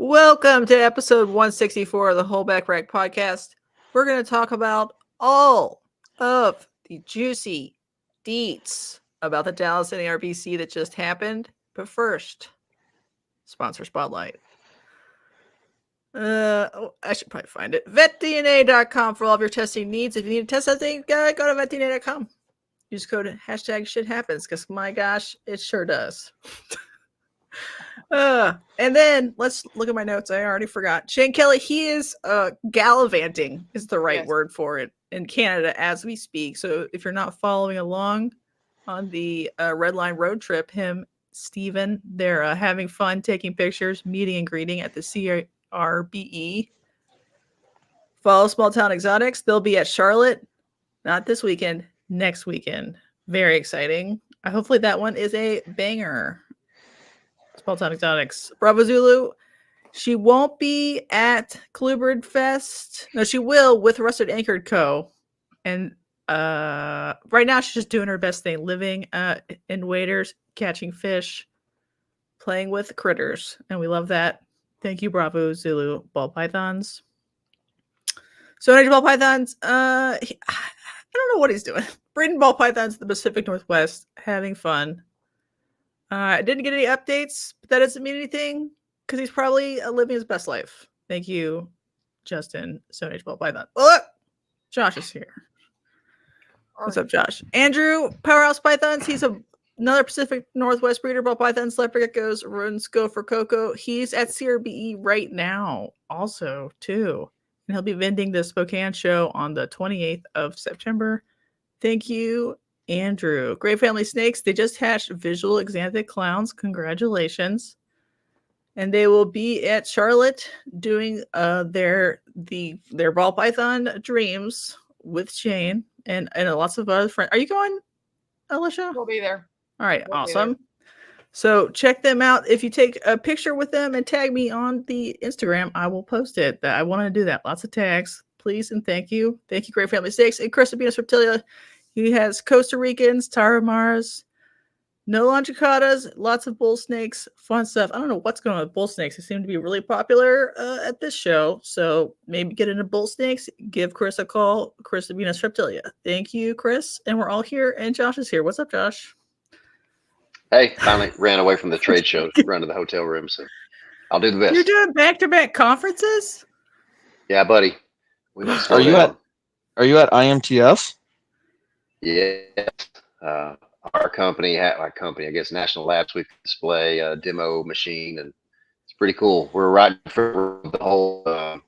Welcome to episode 164 of the Holdback Rack podcast. We're going to talk about all of the juicy deets about the Dallas NARBC that just happened. But first, sponsor spotlight. I should probably find it. VetDNA.com for all of your testing needs. If you need to test something, go to VetDNA.com. Use code #ShitHappens because my gosh, it sure does. And then let's look at my notes. I already forgot. Shane Kelley, he is gallivanting is the right word for it in Canada as we speak. So if you're not following along on the Red Line road trip, him, Steven, they're having fun, taking pictures, meeting and greeting at the CRBE. Follow Small Town Xotics. They'll be at Charlotte, not this weekend, next weekend. Very exciting. Hopefully that one is a banger. Small Town Xotics. Bravo Zulu. She won't be at Clubbered Fest. No, she will with Rusted Anchored Co. And right now she's just doing her best thing, living in waders, catching fish, playing with critters. And we love that. Thank you, Bravo Zulu. Ball pythons. Stoneage ball pythons. I don't know what he's doing. Braden ball pythons in the Pacific Northwest, having fun. I didn't get any updates, but that doesn't mean anything because he's probably living his best life. Thank you, Justin. Stoneage ball python. Oh, look, Josh is here. What's up, Josh? Andrew, Powerhouse pythons. He's another Pacific Northwest breeder. Ball pythons, leopard geckos, rodents go for cocoa. He's at CRBE right now, also too. And he'll be vending the Spokane show on the 28th of September. Thank you, Andrew. Great Family Snakes. They just hatched visual xanthic clowns. Congratulations. And they will be at Charlotte doing their ball python dreams with Shane and lots of other friends. Are you going, Alicia? We'll be there. All right, awesome. So check them out. If you take a picture with them and tag me on the Instagram, I will post it. I want to do that. Lots of tags, please, and thank you. Thank you, Great Family Snakes. And Chris Venus Reptilia. He has Costa Ricans, Taramas, no longicatas, lots of bull snakes, fun stuff. I don't know what's going on with bull snakes. They seem to be really popular at this show. So maybe get into bull snakes. Give Chris a call. Chris Venus Reptilia. Thank you, Chris. And we're all here. And Josh is here. What's up, Josh? Hey, finally ran away from the trade show, run to the hotel room. So I'll do the best. You're doing back-to-back conferences? Yeah, buddy. Are you at IMTS? Yeah. Our company, I guess National Labs, we display a demo machine, and it's pretty cool. We're right for the whole, what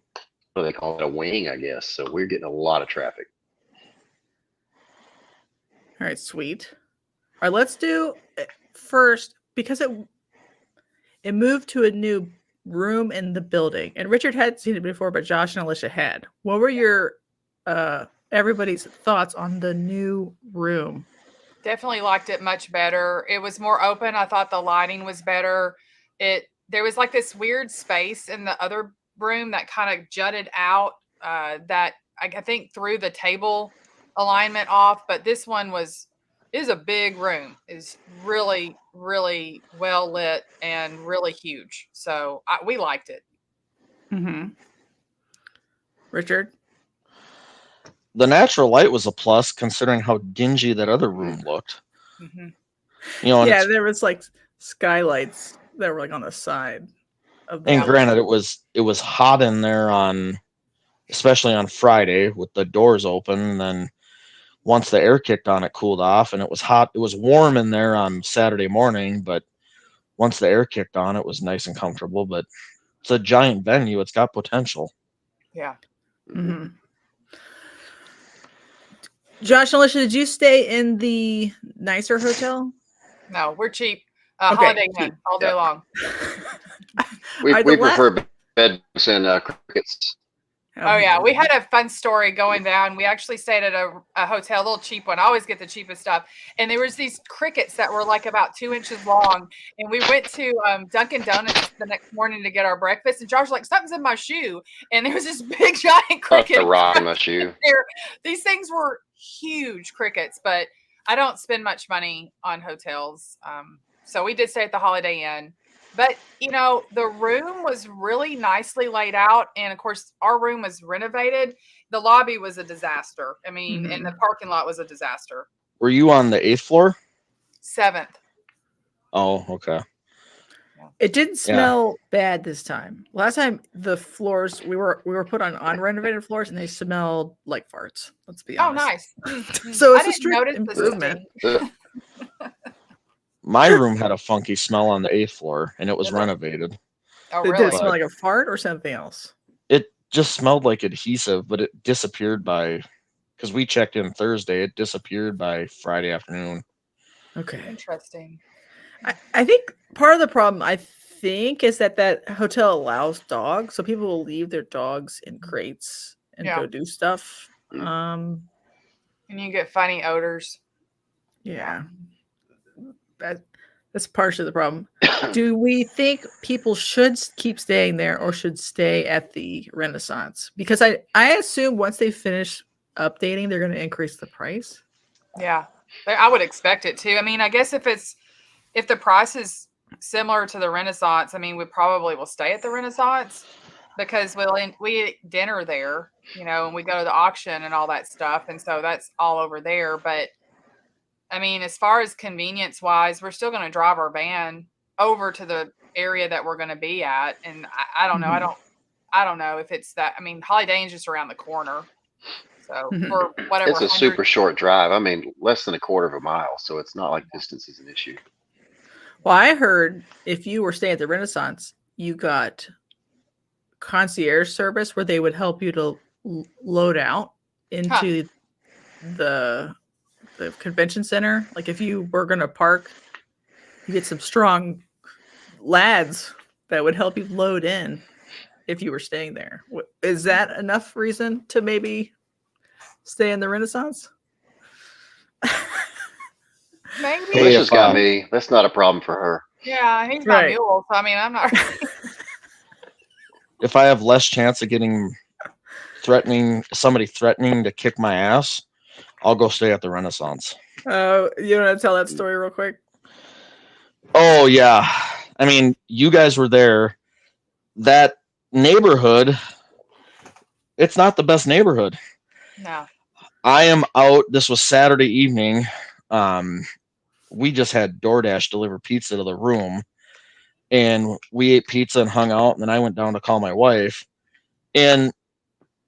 do they call it, a wing, I guess. So we're getting a lot of traffic. All right, sweet. All right, let's do first, because it moved to a new room in the building, and Richard had seen it before, but Josh and Alicia had. What were your everybody's thoughts on the new room? Definitely liked it much better. It was more open. I thought the lighting was better. There was like this weird space in the other room that kind of jutted out that I think threw the table alignment off, but this one is a big room. Is really, really well lit and really huge. So we liked it. Mm-hmm. Richard? The natural light was a plus considering how dingy that other room looked. Mm-hmm. You know, yeah, there was like skylights that were like on the side of the and granted, it was hot in there especially on Friday with the doors open, and then once the air kicked on, it cooled off, and it was hot. It was warm in there on Saturday morning, but once the air kicked on, it was nice and comfortable. But it's a giant venue. It's got potential. Yeah. Mm-hmm. Josh and Alicia, did you stay in the nicer hotel? No, we're cheap. Holiday Inn all day long. We prefer beds and crickets. Oh, yeah. We had a fun story going down. We actually stayed at a hotel, a little cheap one. I always get the cheapest stuff. And there was these crickets that were like about 2 inches long. And we went to Dunkin' Donuts the next morning to get our breakfast. And Josh was like, something's in my shoe. And there was this big, giant cricket. A rock in my shoe. These things were huge crickets, but I don't spend much money on hotels. So we did stay at the Holiday Inn. But the room was really nicely laid out, and of course, our room was renovated. The lobby was a disaster. I mean, and the parking lot was a disaster. Were you on the 8th floor? 7th. Oh, okay. It didn't smell bad this time. Last time the floors we were put on unrenovated floors and they smelled like farts. Let's be honest. Oh, nice. So it's I a strict improvement. My room had a funky smell on the 8th floor, and it was renovated. Oh, Did really? it smell like a fart or something else? It just smelled like adhesive, but it disappeared because we checked in Thursday. It disappeared by Friday afternoon. Okay. Interesting. I think part of the problem, is that hotel allows dogs, so people will leave their dogs in crates and go do stuff. And you get funny odors. Yeah. That's partially the problem. Do we think people should keep staying there or should stay at the Renaissance? Because I assume once they finish updating, they're going to increase the price. Yeah, I would expect it too. I mean, I guess if the price is similar to the Renaissance, I mean, we probably will stay at the Renaissance because we eat dinner there, and we go to the auction and all that stuff, and so that's all over there. But I mean, as far as convenience wise, we're still going to drive our van over to the area that we're going to be at. And I don't know. I don't know if it's that. I mean, Holiday Inn's just around the corner. So for whatever. It's a super short drive. I mean, less than a quarter of a mile. So it's not like distance is an issue. Well, I heard if you were staying at the Renaissance, you got concierge service where they would help you to load out into the convention center. Like if you were going to park, you get some strong lads that would help you load in if you were staying there. Is that enough reason to maybe stay in the Renaissance? Maybe. Alicia's got me. That's not a problem for her. Yeah, he's got mules. So I mean, I'm not. If I have less chance of getting somebody threatening to kick my ass, I'll go stay at the Renaissance. Oh, you want to tell that story real quick? Oh, yeah. I mean, you guys were there. That neighborhood, it's not the best neighborhood. No. I am out. This was Saturday evening. We just had DoorDash deliver pizza to the room. And we ate pizza and hung out. And then I went down to call my wife. And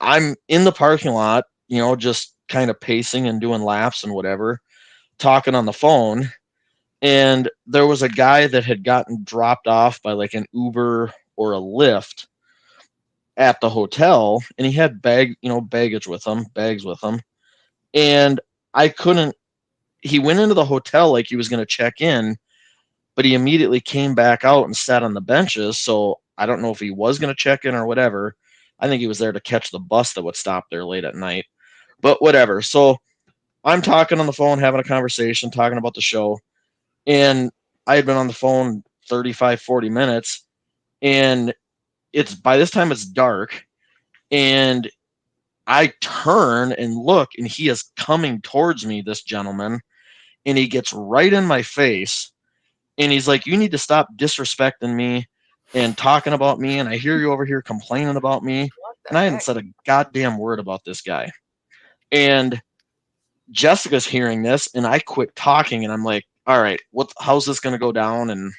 I'm in the parking lot, just kind of pacing and doing laps and whatever, talking on the phone. And there was a guy that had gotten dropped off by like an Uber or a Lyft at the hotel, and he had bags with him. And he went into the hotel like he was going to check in, but he immediately came back out and sat on the benches. So I don't know if he was going to check in or whatever. I think he was there to catch the bus that would stop there late at night. But whatever. So I'm talking on the phone, having a conversation, talking about the show. And I had been on the phone 35, 40 minutes. And by this time it's dark. And I turn and look, and he is coming towards me, this gentleman. And he gets right in my face. And he's like, "You need to stop disrespecting me and talking about me. And I hear you over here complaining about me." And I hadn't said a goddamn word about this guy. And Jessica's hearing this, and I quit talking, and I'm like, all right, how's this going to go down, and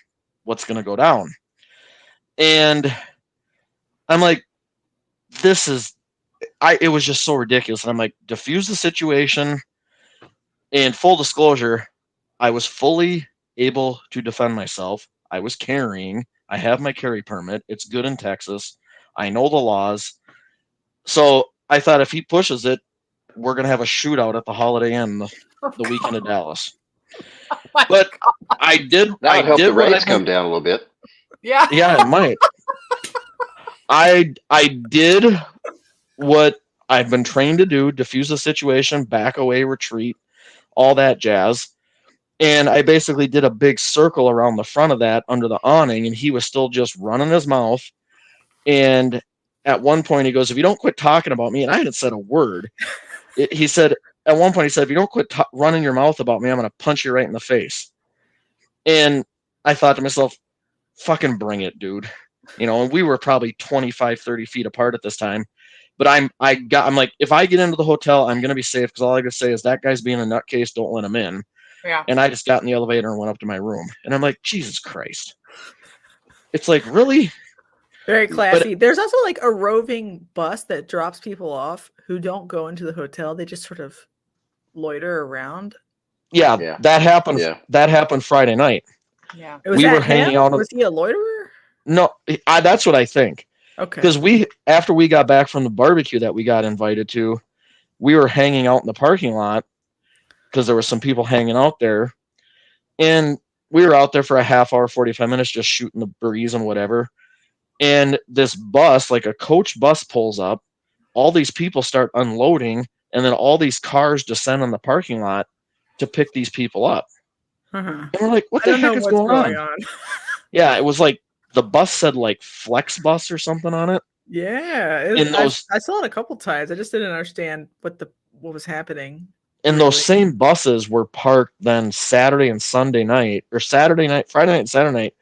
what's going to go down? And I'm like, it was just so ridiculous. And I'm like, diffuse the situation. And full disclosure, I was fully able to defend myself. I was carrying. I have my carry permit. It's good in Texas. I know the laws. So I thought if he pushes it, we're going to have a shootout at the Holiday Inn the weekend of Dallas. But I did. That would help the rates come down a little bit. Yeah. Yeah, it might. I did what I've been trained to do: diffuse the situation, back away, retreat, all that jazz. And I basically did a big circle around the front of that under the awning, and he was still just running his mouth. And at one point he goes, "If you don't quit talking about me," and I hadn't said a word. He said, at one point he said, "If you don't quit running your mouth about me, I'm going to punch you right in the face." And I thought to myself, fucking bring it, dude. You know, and we were probably 25, 30 feet apart at this time. But I'm like, if I get into the hotel, I'm gonna be safe because all I gotta say is that guy's being a nutcase, don't let him in. Yeah. And I just got in the elevator and went up to my room. And I'm like, Jesus Christ. It's like, really? Very classy. There's also like a roving bus that drops people off who don't go into the hotel. They just sort of loiter around. Yeah. That happened. Yeah. That happened Friday night. Yeah. Was were hanging out. Was he a loiterer? No, that's what I think. Okay. Because after we got back from the barbecue that we got invited to, we were hanging out in the parking lot because there were some people hanging out there. And we were out there for a half hour, 45 minutes, just shooting the breeze and whatever. And this bus, like a coach bus, pulls up. All these people start unloading, and then all these cars descend on the parking lot to pick these people up. And we're like, what the heck is going on? Yeah, it was like the bus said like Flex Bus or something on it. Yeah. I saw it a couple times. I just didn't understand what was happening. And those same buses were parked then Saturday and Sunday night, or Saturday night, Friday night and Saturday night.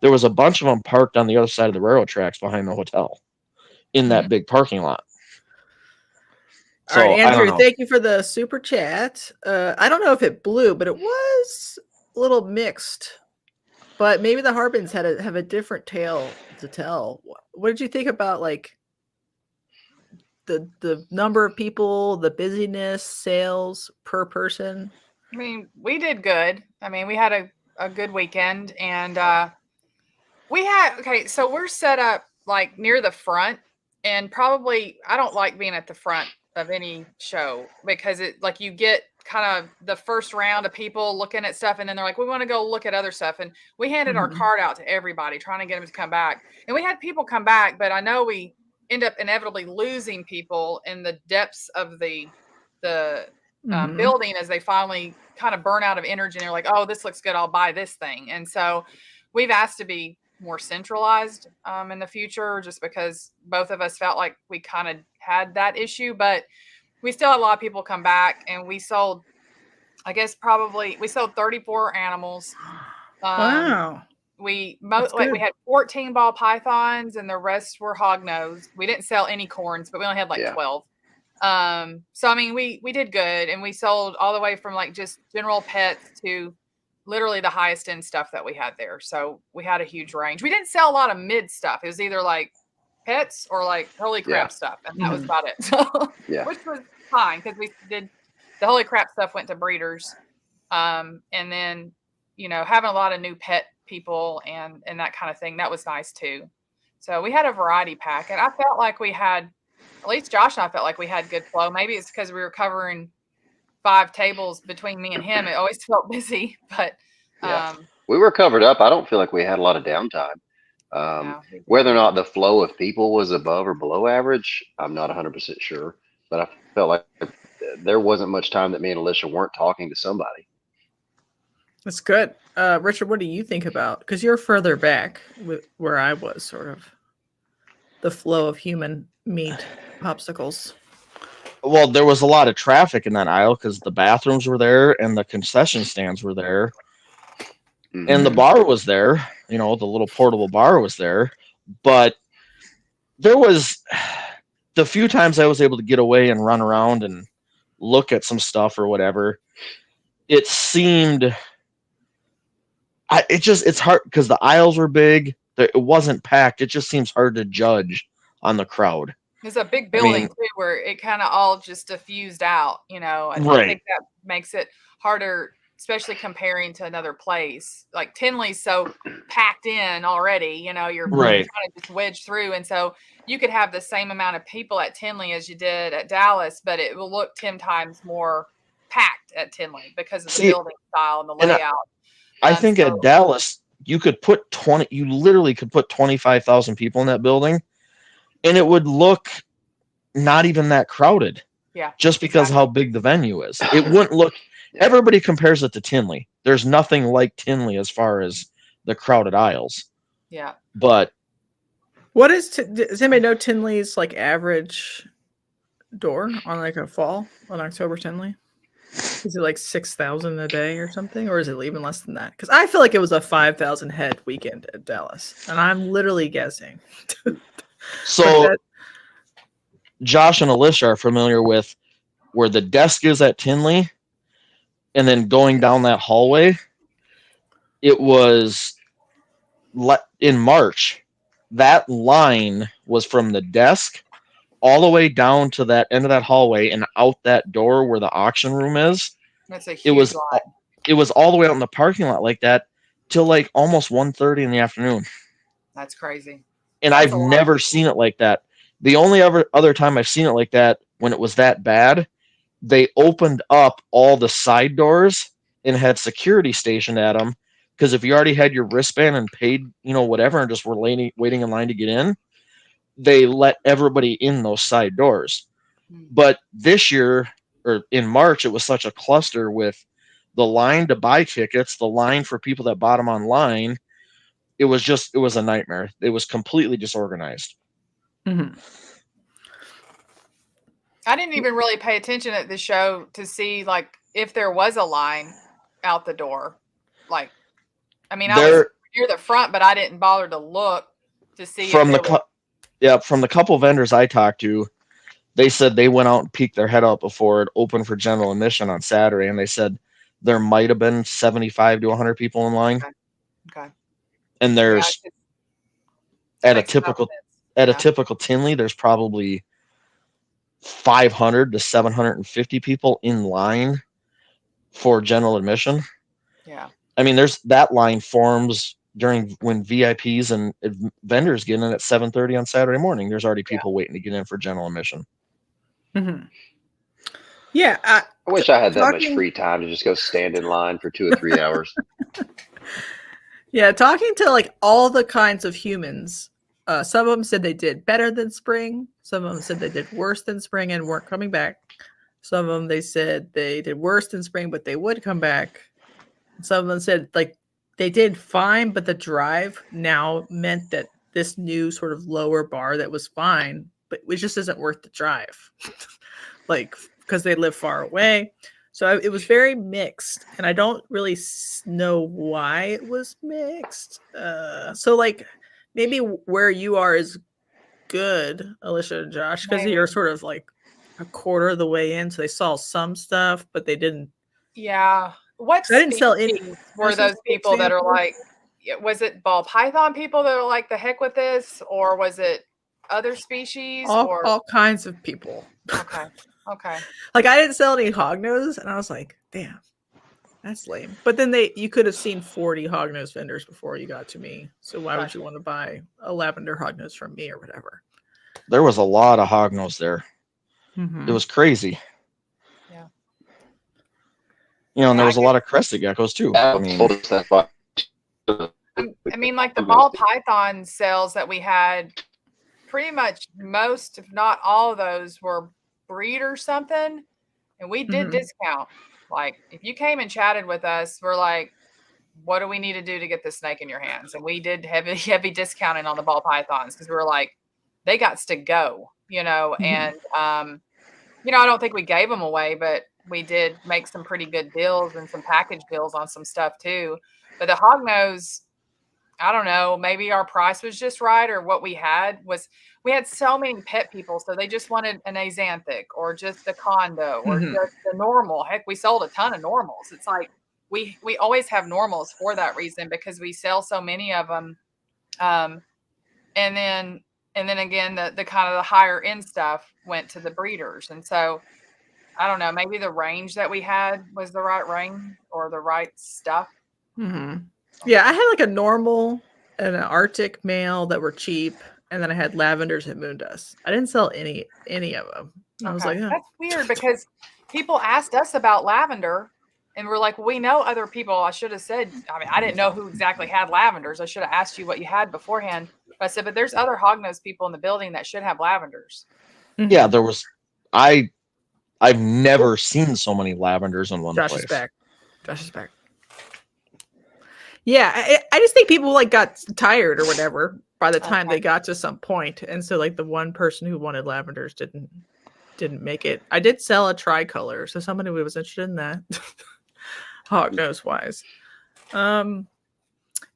There was a bunch of them parked on the other side of the railroad tracks behind the hotel in that big parking lot. So, all right, Andrew, thank you for the super chat. I don't know if it blew, but it was a little mixed. But maybe the Harbins have a different tale to tell. What did you think about like the number of people, the busyness, sales per person? I mean, we did good. I mean, we had a good weekend, and so we're set up like near the front, and probably I don't like being at the front of any show because it like you get kind of the first round of people looking at stuff, and then they're like, we want to go look at other stuff, and we handed our card out to everybody trying to get them to come back, and we had people come back, but I know we end up inevitably losing people in the depths of the building as they finally kind of burn out of energy, and they're like, oh, this looks good, I'll buy this thing. And so we've asked to be more centralized in the future, just because both of us felt like we kind of had that issue, but we still had a lot of people come back, and we sold, we sold 34 animals. Wow. We had 14 ball pythons, and the rest were hognose. We didn't sell any corns, but we only had 12. So I mean, we did good, and we sold all the way from like just general pets to literally the highest end stuff that we had there. So we had a huge range. We didn't sell a lot of mid stuff. It was either like pets or like holy crap stuff, and that was about it. So which was fine because we did the holy crap stuff went to breeders, and then having a lot of new pet people and that kind of thing, that was nice too. So we had a variety pack, and I felt like we had, at least Josh and I felt like we had good flow. Maybe it's because we were covering 5 tables between me and him. It always felt busy, but we were covered up. I don't feel like we had a lot of downtime. Whether or not the flow of people was above or below average, I'm not 100% sure, but I felt like there wasn't much time that me and Alicia weren't talking to somebody. That's good. Richard, what do you think about, because you're further back with where I was, sort of the flow of human meat popsicles? Well, there was a lot of traffic in that aisle because the bathrooms were there and the concession stands were there. And the bar was there, the little portable bar was there. But there was the few times I was able to get away and run around and look at some stuff or whatever, it seemed, it's hard because the aisles were big. It wasn't packed. It just seems hard to judge on the crowd. It's a big building too, where it kind of all just diffused out, I think that makes it harder, especially comparing to another place. Like Tinley's so packed in already, you're trying to just wedge through. And so you could have the same amount of people at Tinley as you did at Dallas, but it will look 10 times more packed at Tinley because of the building style and the layout. I think at Dallas, you literally could put 25,000 people in that building, and it would look not even that crowded. Yeah. Just because of how big the venue is. It wouldn't look, everybody compares it to Tinley. There's nothing like Tinley as far as the crowded aisles. Yeah. But what does anybody know Tinley's like average door on like a fall on October Tinley? Is it like 6,000 a day or something, or is it even less than that? Because I feel like it was a 5,000 head weekend at Dallas, and I'm literally guessing. So Josh and Alicia are familiar with where the desk is at Tinley, and then going down that hallway. It was in March. That line was from the desk all the way down to that end of that hallway and out that door where the auction room is. That's a huge It was lot. it was all the way out in the parking lot like that till like almost 1:30 in the afternoon. That's crazy. And That's I've never seen it like that. The only other time I've seen it like that, when it was that bad, they opened up all the side doors and had security stationed at them. Because if you already had your wristband and paid, whatever, and just were waiting in line to get in, they let everybody in those side doors. But this year, or in March, it was such a cluster with the line to buy tickets, the line for people that bought them online. It was a nightmare. It was completely disorganized. Mm-hmm. I didn't even really pay attention at the show to see like if there was a line out the door. Like, I mean, I was near the front, but I didn't bother to look to see from the couple vendors I talked to. They said they went out and peeked their head out before it opened for general admission on Saturday, and they said there might have been 75 to 100 people in line. Okay. And there's at a typical Tinley, there's probably 500 to 750 people in line for general admission. Yeah. I mean, there's that line forms during when VIPs and vendors get in at 7:30 on Saturday morning. There's already people waiting to get in for general admission. Mm-hmm. Yeah. I wish I had that much free time to just go stand in line for 2 or 3 hours. Yeah. Talking to like all the kinds of humans, some of them said they did better than spring. Some of them said they did worse than spring and weren't coming back. Some of them, they said they did worse than spring, but they would come back. Some of them said like they did fine, but the drive now meant that this new sort of lower bar that was fine, but it just isn't worth the drive. Like, because they live far away. So it was very mixed, and I don't really know why it was mixed. So like maybe where you are is good, Alicia and Josh, because you're sort of like a quarter of the way in, so they saw some stuff, but they didn't. Yeah. What I didn't sell any. Were those people that are like, was it ball python people that are like the heck with this, or was it other species? All kinds of people. Okay. Like I didn't sell any hognose, and I was like, damn, that's lame. But then you could have seen 40 hognose vendors before you got to me. So why would you want to buy a lavender hognose from me or whatever? There was a lot of hognose there. Mm-hmm. It was crazy. Yeah. And there was a lot of crested geckos too. I mean, like the ball python sales that we had, pretty much most, if not all of those, were breed or something, and we did discount. Like if you came and chatted with us, we're like, what do we need to do to get this snake in your hands? And we did heavy discounting on the ball pythons because we were like, they got to go, and I don't think we gave them away, but we did make some pretty good deals and some package deals on some stuff too. But the hognose, I don't know, maybe our price was just right, or what we had so many pet people. So they just wanted an axanthic or just a condo or just the normal. Heck, we sold a ton of normals. It's like, we always have normals for that reason, because we sell so many of them. And then again, the kind of the higher end stuff went to the breeders. And so I don't know, maybe the range that we had was the right range or the right stuff. Mm-hmm. Yeah, I had like a normal and an Arctic male that were cheap, and then I had lavenders and moon dust. I didn't sell any of them. I was like, that's weird, because people asked us about lavender, and we're like, well, we know other people. I should have said, I mean, I didn't know who exactly had lavenders. I should have asked you what you had beforehand. But I said, but there's other hognose people in the building that should have lavenders. Mm-hmm. Yeah, there was. I've never seen so many lavenders in one place. Josh is back. Yeah, I just think people like got tired or whatever by the time they got to some point, and so like the one person who wanted lavenders didn't didn't make it. I did sell a tricolor, so somebody was interested in that. Hog nose wise. It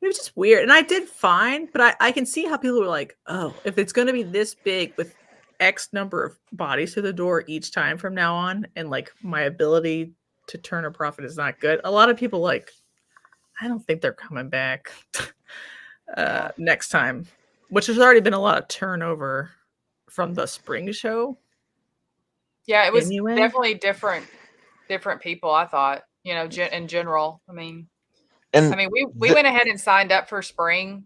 was just weird. And I did fine, but I can see how people were like, oh, if it's gonna be this big with X number of bodies to the door each time from now on, and like my ability to turn a profit is not good. A lot of people like, I don't think they're coming back next time, which has already been a lot of turnover from the spring show. Yeah, it was Anyway. definitely different people, I thought, you know, in general. I mean, we went ahead and signed up for spring.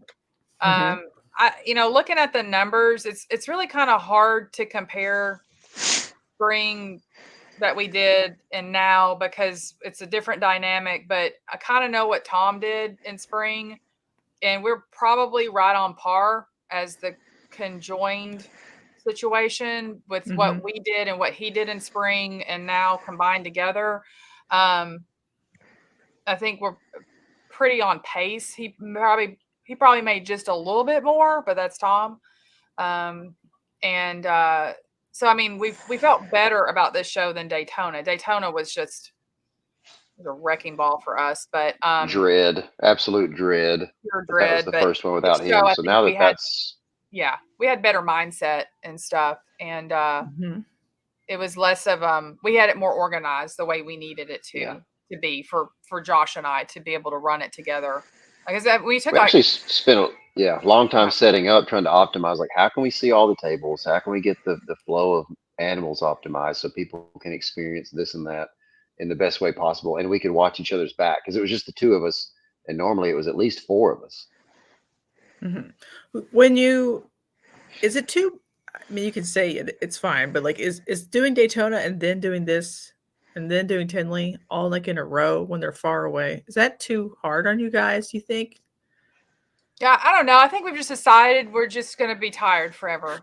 You know, looking at the numbers, it's really kind of hard to compare spring that we did and now because it's a different dynamic, but I kind of know what Tom did in spring, and we're probably right on par as the conjoined situation with what we did and what he did in spring and now combined together. I think we're pretty on pace. He probably made just a little bit more, but that's Tom. So I mean, we felt better about this show than Daytona. Daytona was just a wrecking ball for us, but absolute dread. Pure That dread. was the But first one without this him. show, I So think now we that had- that's we had better mindset and stuff, and it was less of we had it more organized the way we needed it to be for Josh and I to be able to run it together. Like I said, we actually spent a long time setting up, trying to optimize. Like, how can we see all the tables? How can we get the flow of animals optimized so people can experience this and that in the best way possible, and we could watch each other's back because it was just the two of us, and normally it was at least four of us. Is it too? I mean, you can say it's fine, but like, is doing Daytona and then doing this and then doing Tinley all like in a row when they're far away, is that too hard on you guys? Do you think? Yeah, I don't know. I think we've just decided we're just going to be tired forever.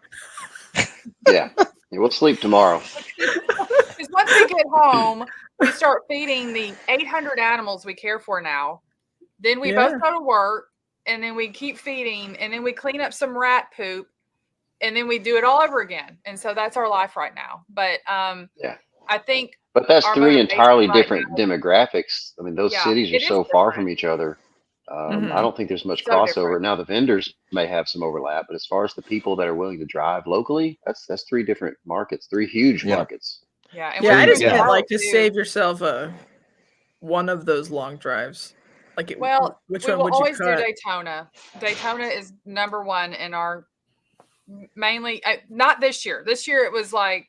Yeah, we'll sleep tomorrow. Because once we get home, we start feeding the 800 animals we care for now. Then we both go to work, and then we keep feeding, and then we clean up some rat poop, and then we do it all over again. And so that's our life right now. But I think. But that's three entirely different demographics. I mean, those cities are so far from each other. I don't think there's much crossover. Different. Now the vendors may have some overlap, but as far as the people that are willing to drive locally, that's three different markets, three huge markets. Yeah, I just meant like to save yourself one of those long drives. Like, which one would you always cut? do Daytona. Daytona is number one in our mainly. Not this year. This year it was like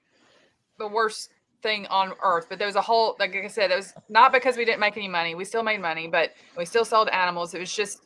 the worst thing on earth, but there was a whole, like I said, it was not because we didn't make any money. We still made money, but we still sold animals. It was just,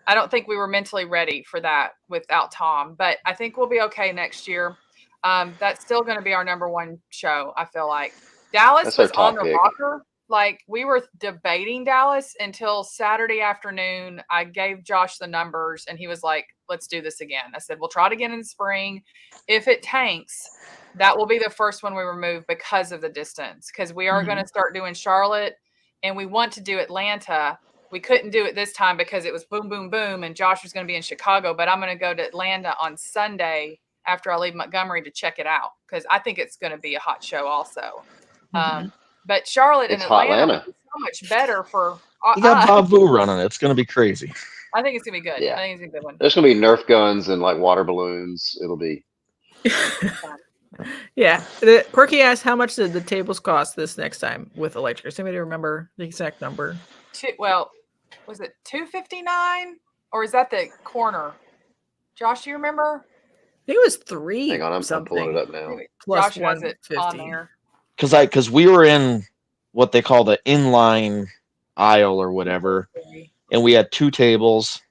I don't think we were mentally ready for that without Tom, but I think we'll be okay next year. That's still going to be our number one show. I feel like Dallas was on the rocker. Like, we were debating Dallas until Saturday afternoon. I gave Josh the numbers and he was like, let's do this again. I said, we'll try it again in the spring. If it tanks, that will be the first one we remove because of the distance. Because we are going to start doing Charlotte and we want to do Atlanta. We couldn't do it this time because it was boom, boom, boom. And Josh was going to be in Chicago, but I'm going to go to Atlanta on Sunday after I leave Montgomery to check it out. Because I think it's going to be a hot show also. But Charlotte and Atlanta would be so much better for you got Babu running it. It's going to be crazy. I think it's going to be good. Yeah. I think it's a good one. There's going to be Nerf guns and like water balloons. It'll be. Yeah. Quirky asked, how much did the tables cost this next time with electric? Does anybody remember the exact number? Well, was it $259 or is that the corner? Josh, do you remember? I think it was $3. Hang on, I'm pulling it up now. Plus Josh has it on there. Because we were in what they call the inline aisle or whatever, and we had two tables,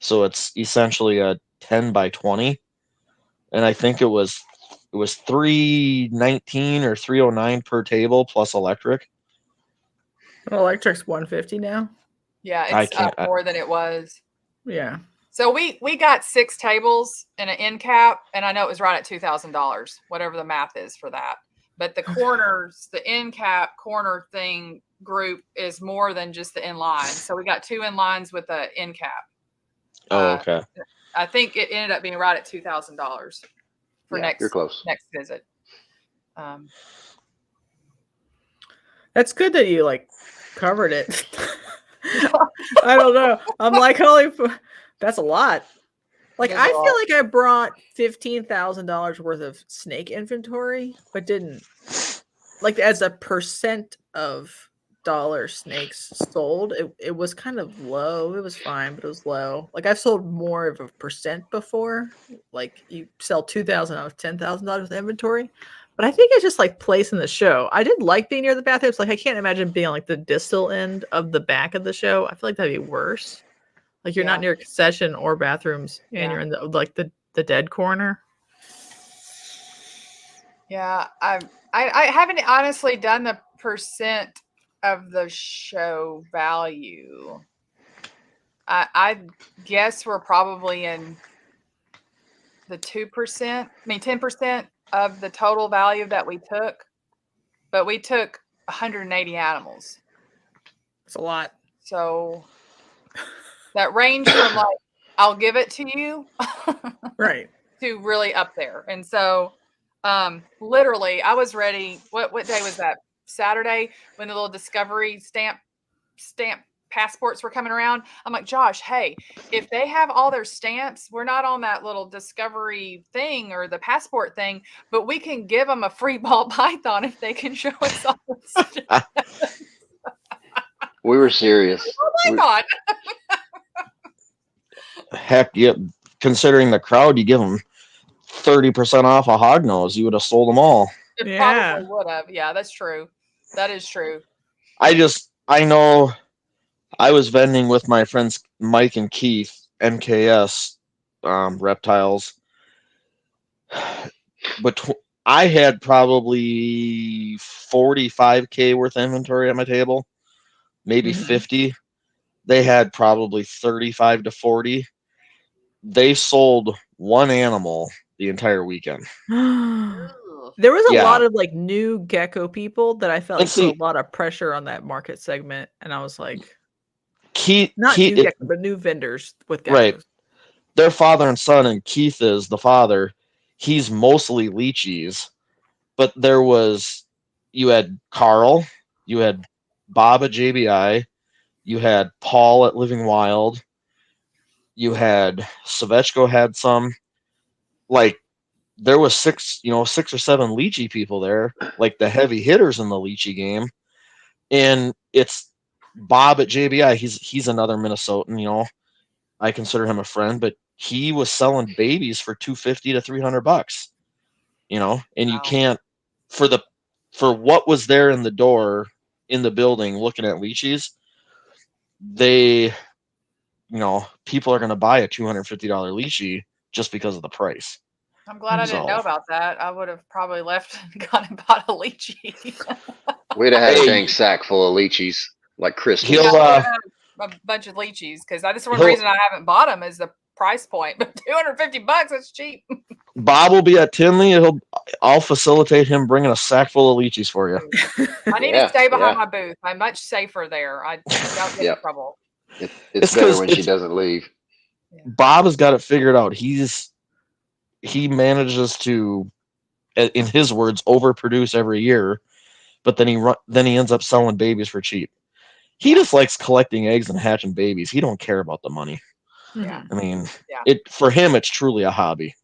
so it's essentially a 10 by 20, and I think it was $319 or $309 per table plus electric. Electric's $150 now. Yeah, it's up more than it was. Yeah. So we got 6 tables and an end cap, and I know it was right at $2,000, whatever the math is for that. But the corners, the end cap corner thing group is more than just the inline. So we got 2 inlines with the end cap. Oh, okay. I think it ended up being right at $2,000 for next visit. That's good that you like covered it. I don't know. I'm like, holy, that's a lot. Like, I feel like I brought $15,000 worth of snake inventory, but didn't like as a percent of dollar snakes sold. It was kind of low. It was fine, but it was low. Like, I've sold more of a percent before. Like, you sell 2,000 out of $10,000 of inventory. But I think it's just like place in the show. I did like being near the bathrooms. Like, I can't imagine being on like the distal end of the back of the show. I feel like that'd be worse. Like, you're not near concession or bathrooms, and you're in the like the dead corner. Yeah, I haven't honestly done the percent of the show value. I guess we're probably in the 2%. I mean 10% of the total value that we took, but we took 180 animals. It's a lot. So that range from like, I'll give it to you, right, to really up there. And so, literally, I was ready. What day was that? Saturday, when the little Discovery stamp passports were coming around. I'm like, Josh, hey, if they have all their stamps, we're not on that little Discovery thing or the passport thing, but we can give them a free ball python if they can show us all the stuff. We were serious. Oh my God. Heck, yeah. Considering the crowd, you give them 30% off a hog nose. You would have sold them all. It probably would have. Yeah, that's true. That is true. I know I was vending with my friends Mike and Keith, MKS reptiles. But I had probably 45K worth of inventory at my table, maybe 50. They had probably 35 to 40. They sold one animal the entire weekend. There was a lot of like new gecko people that I felt like put a lot of pressure on that market segment, and I was like, new gecko, but new vendors with geckos. Right. Their father and son, and Keith is the father. He's mostly leechies, but you had Carl, you had Bob at JBI, you had Paul at Living Wild, you had Savechko had some. Like, there was six or seven leechy people there, like the heavy hitters in the leechy game. And it's Bob at JBI. He's another Minnesotan, I consider him a friend, but he was selling babies for $250 to $300, and you can't, for what was there in the door in the building looking at leechies, people are going to buy a $250 leechy just because of the price. I'm glad I didn't know about that. I would have probably left and gone and bought a lychee. We'd have had a dang sack full of lychees, like Chris. A bunch of lychees, because that's one reason I haven't bought them is the price point. But $250, that's cheap. Bob will be at Tinley. I'll facilitate him bringing a sack full of lychees for you. I need to stay behind my booth. I'm much safer there. I don't get in trouble. It's better when she doesn't leave. Bob has got it figured out. He manages to, in his words, overproduce every year, but then he ends up selling babies for cheap. He just likes collecting eggs and hatching babies. He don't care about the money. Yeah. I mean, for him, it's truly a hobby.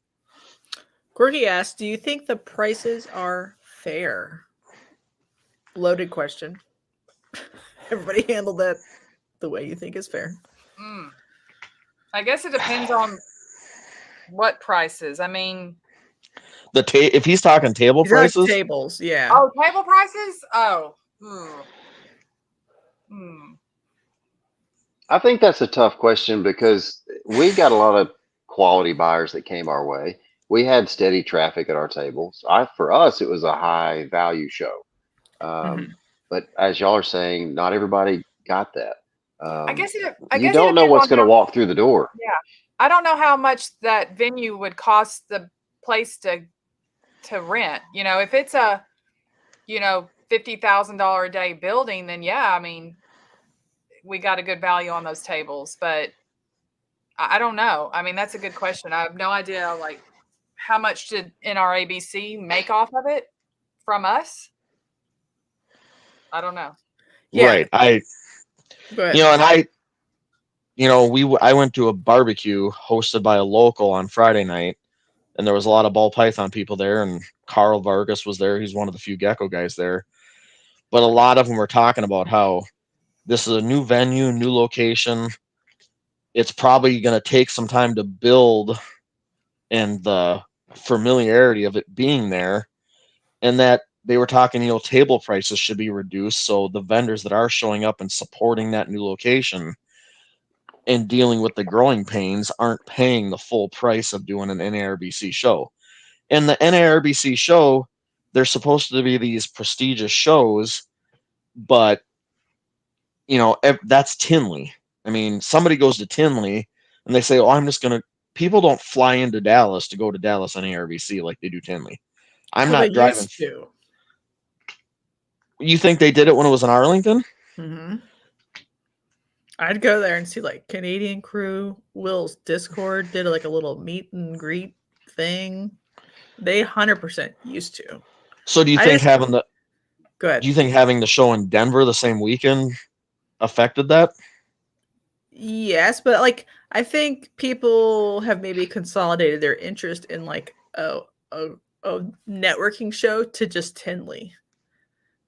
Gorky asked, do you think the prices are fair? Loaded question. Everybody handled that the way you think is fair. I guess it depends on what prices. I mean, if he's talking table prices, tables, yeah. Oh, table prices. Oh, I think that's a tough question because we got a lot of quality buyers that came our way. We had steady traffic at our tables. For us, it was a high value show. But as y'all are saying, not everybody got that. I guess you don't know what's going to walk through the door. Yeah. I don't know how much that venue would cost the place to rent. If it's a, $50,000 a day building, then I mean, we got a good value on those tables, but I don't know. I mean, that's a good question. I have no idea, like, how much did NARBC make off of it from us. I don't know. Yeah. Right. Go ahead. I went to a barbecue hosted by a local on Friday night, and there was a lot of ball python people there, and Carl Vargas was there. He's one of the few gecko guys there. But a lot of them were talking about how this is a new venue, new location. It's probably going to take some time to build and the familiarity of it being there, and that they were talking, table prices should be reduced. So the vendors that are showing up and supporting that new location and dealing with the growing pains aren't paying the full price of doing an NARBC show. And the NARBC show, they're supposed to be these prestigious shows, but that's Tinley. I mean, somebody goes to Tinley and they say, "Oh, people don't fly into Dallas to go to Dallas NARBC like they do Tinley." I'm not driving. Used to. You think they did it when it was in Arlington? Mm-hmm. I'd go there and see like Canadian Crew. Will's Discord did like a little meet and greet thing. They 100% used to. So do you think Go ahead. Do you think having the show in Denver the same weekend affected that? Yes, but like I think people have maybe consolidated their interest in like a networking show to just Tinley.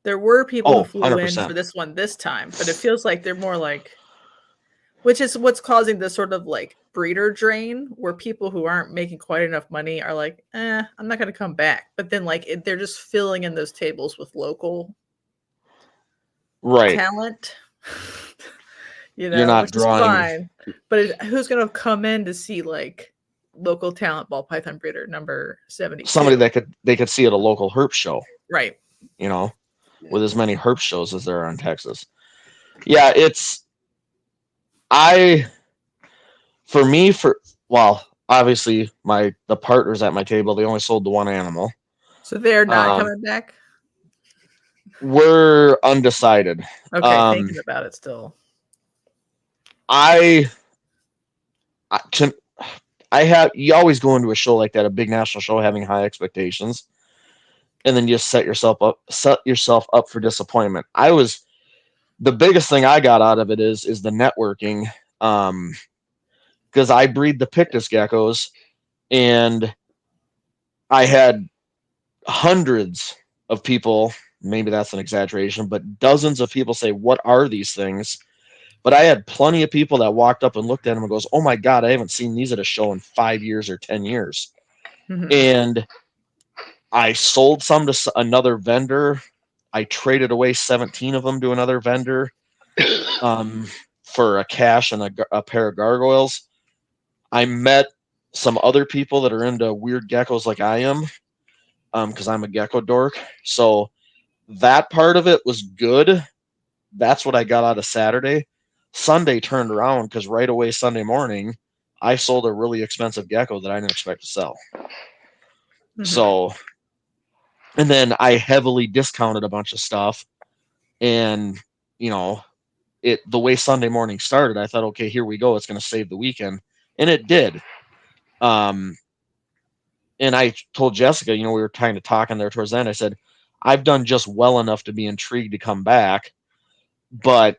There were people who flew 100%. in for this one this time, but it feels like they're more like, which is what's causing this sort of like breeder drain, where people who aren't making quite enough money are like, I'm not going to come back. But then like they're just filling in those tables with local talent. You're not which drawing. Is fine. But who's going to come in to see like local talent ball python breeder number 70? Somebody that they could see at a local herp show. Right. With as many herp shows as there are in Texas. Yeah, obviously the partners at my table, they only sold the one animal. So they're not coming back? We're undecided. Okay, thinking about it still. You always go into a show like that, a big national show, having high expectations, and then you just set yourself up for disappointment. The biggest thing I got out of it is the networking, because I breed the Pictus geckos, and I had hundreds of people, maybe that's an exaggeration, but dozens of people say, "What are these things?" But I had plenty of people that walked up and looked at them and goes, "Oh my God, I haven't seen these at a show in 5 years or 10 years. Mm-hmm. And I sold some to another vendor. I traded away 17 of them to another vendor for a cash and a pair of gargoyles. I met some other people that are into weird geckos like I am, because I'm a gecko dork. So that part of it was good. That's what I got out of Saturday. Sunday turned around because right away Sunday morning, I sold a really expensive gecko that I didn't expect to sell. Mm-hmm. So, and then I heavily discounted a bunch of stuff. And, the way Sunday morning started, I thought, okay, here we go. It's going to save the weekend. And it did. And I told Jessica, we were kind of talking there towards the end. I said, I've done just well enough to be intrigued to come back. But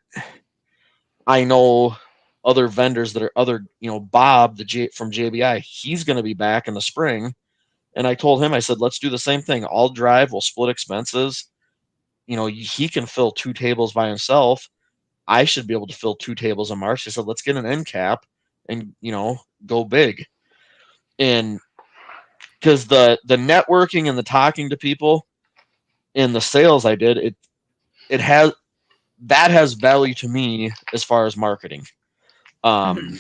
I know other vendors that are Bob, from JBI, he's going to be back in the spring. And I told him, I said, let's do the same thing. I'll drive, we'll split expenses. He can fill 2 tables by himself. I should be able to fill 2 tables in March. I said, let's get an end cap and, go big. And because the networking and the talking to people and the sales I did, that has value to me as far as marketing. Mm-hmm.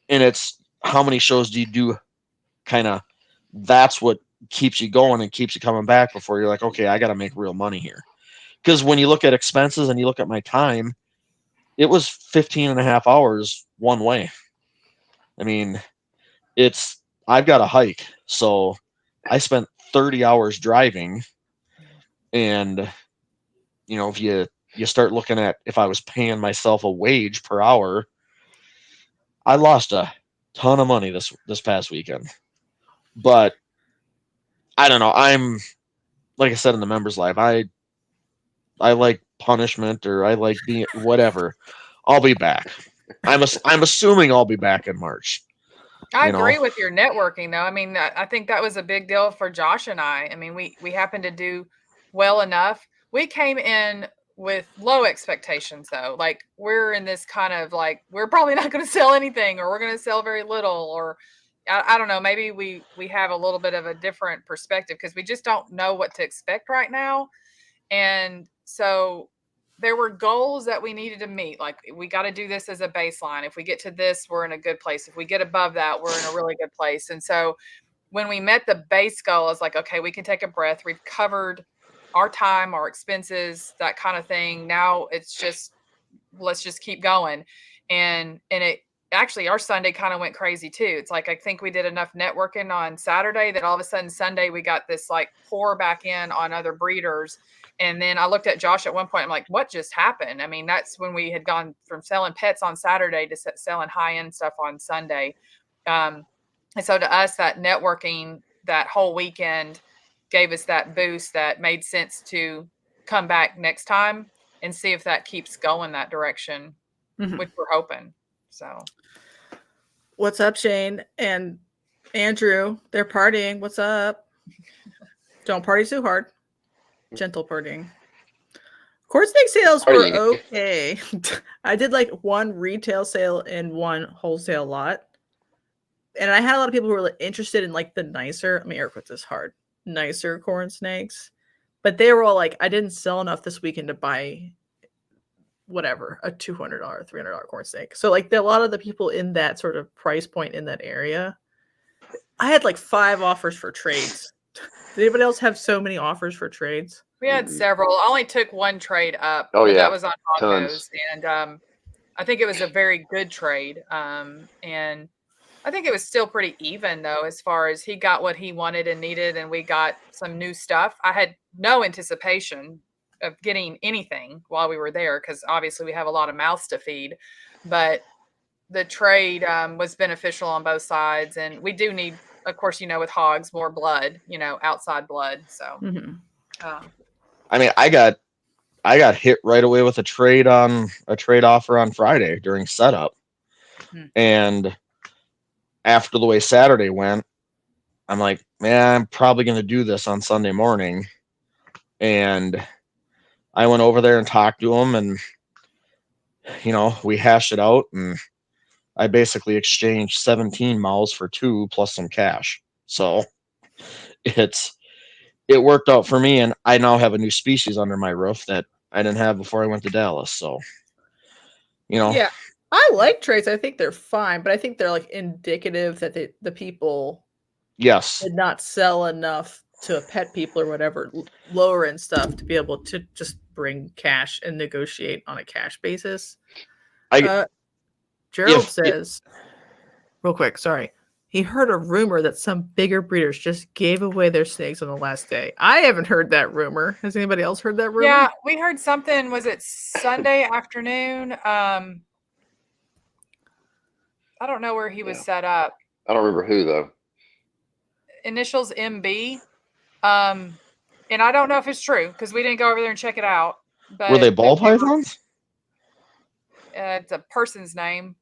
And it's how many shows do you do, that's what keeps you going and keeps you coming back before you're like, okay, I got to make real money here. Because when you look at expenses and you look at my time, it was 15 and a half hours one way. I mean, I've got a hike. So I spent 30 hours driving. And, if you start looking at if I was paying myself a wage per hour, I lost a ton of money this past weekend. But I don't know. like I said in the members live, I like punishment, or I like being whatever. I'll be back. I'm assuming I'll be back in March. I You know? agree with your networking, though. I mean, I think that was a big deal for Josh and I. I mean, we happened to do well enough. We came in with low expectations, though. Like, we're in this kind of like, we're probably not going to sell anything, or we're going to sell very little, or I don't know. Maybe we have a little bit of a different perspective because we just don't know what to expect right now. And so there were goals that we needed to meet. Like, we got to do this as a baseline. If we get to this, we're in a good place. If we get above that, we're in a really good place. And so when we met the base goal, I was like, okay, we can take a breath. We've covered our time, our expenses, that kind of thing. Now it's just, let's just keep going. And it actually, our Sunday kind of went crazy too. It's like, I think we did enough networking on Saturday that all of a sudden Sunday we got this like pour back in on other breeders. And then I looked at Josh at one point. I'm like, what just happened? I mean, that's when we had gone from selling pets on Saturday to selling high-end stuff on Sunday. And so to us, that networking that whole weekend gave us that boost that made sense to come back next time and see if that keeps going that direction, which we're hoping. So what's up, Shane and Andrew? They're partying. What's up? Don't party too hard. Gentle partying. Corn snake sales were okay. I did like one retail sale and one wholesale lot. And I had a lot of people who were like, interested in like the nicer, I mean, air quotes is hard, nicer corn snakes. But they were all like, I didn't sell enough this weekend to buy whatever, a $200, $300 corn snake. So like a lot of the people in that sort of price point in that area, I had like 5 offers for trades. Did anybody else have so many offers for trades? We had several. I only took one trade up. Oh, yeah. That was on Powerhouse. Tons. And I think it was a very good trade. And I think it was still pretty even, though, as far as he got what he wanted and needed, and we got some new stuff. I had no anticipation of getting anything while we were there because obviously we have a lot of mouths to feed. But the trade was beneficial on both sides. And we do need, of course, you know, with hogs, more blood, you know, outside blood. So, I mean, I got hit right away with a trade offer on Friday during setup. And after the way Saturday went, I'm like, man, I'm probably going to do this on Sunday morning. And I went over there and talked to him, and, you know, we hashed it out, and I basically exchanged 17 mouths for 2 plus some cash. So it worked out for me, and I now have a new species under my roof that I didn't have before I went to Dallas. So, you know. Yeah, I like trades. I think they're fine, but I think they're like indicative that the people did not sell enough to pet people or whatever, lower end stuff, to be able to just bring cash and negotiate on a cash basis. Gerald says, real quick, sorry. He heard a rumor that some bigger breeders just gave away their snakes on the last day. I haven't heard that rumor. Has anybody else heard that rumor? Yeah, we heard something. Was it Sunday afternoon? I don't know where he was set up. I don't remember who, though. Initials MB. And I don't know if it's true because we didn't go over there and check it out. But were they ball pythons? It's a person's name.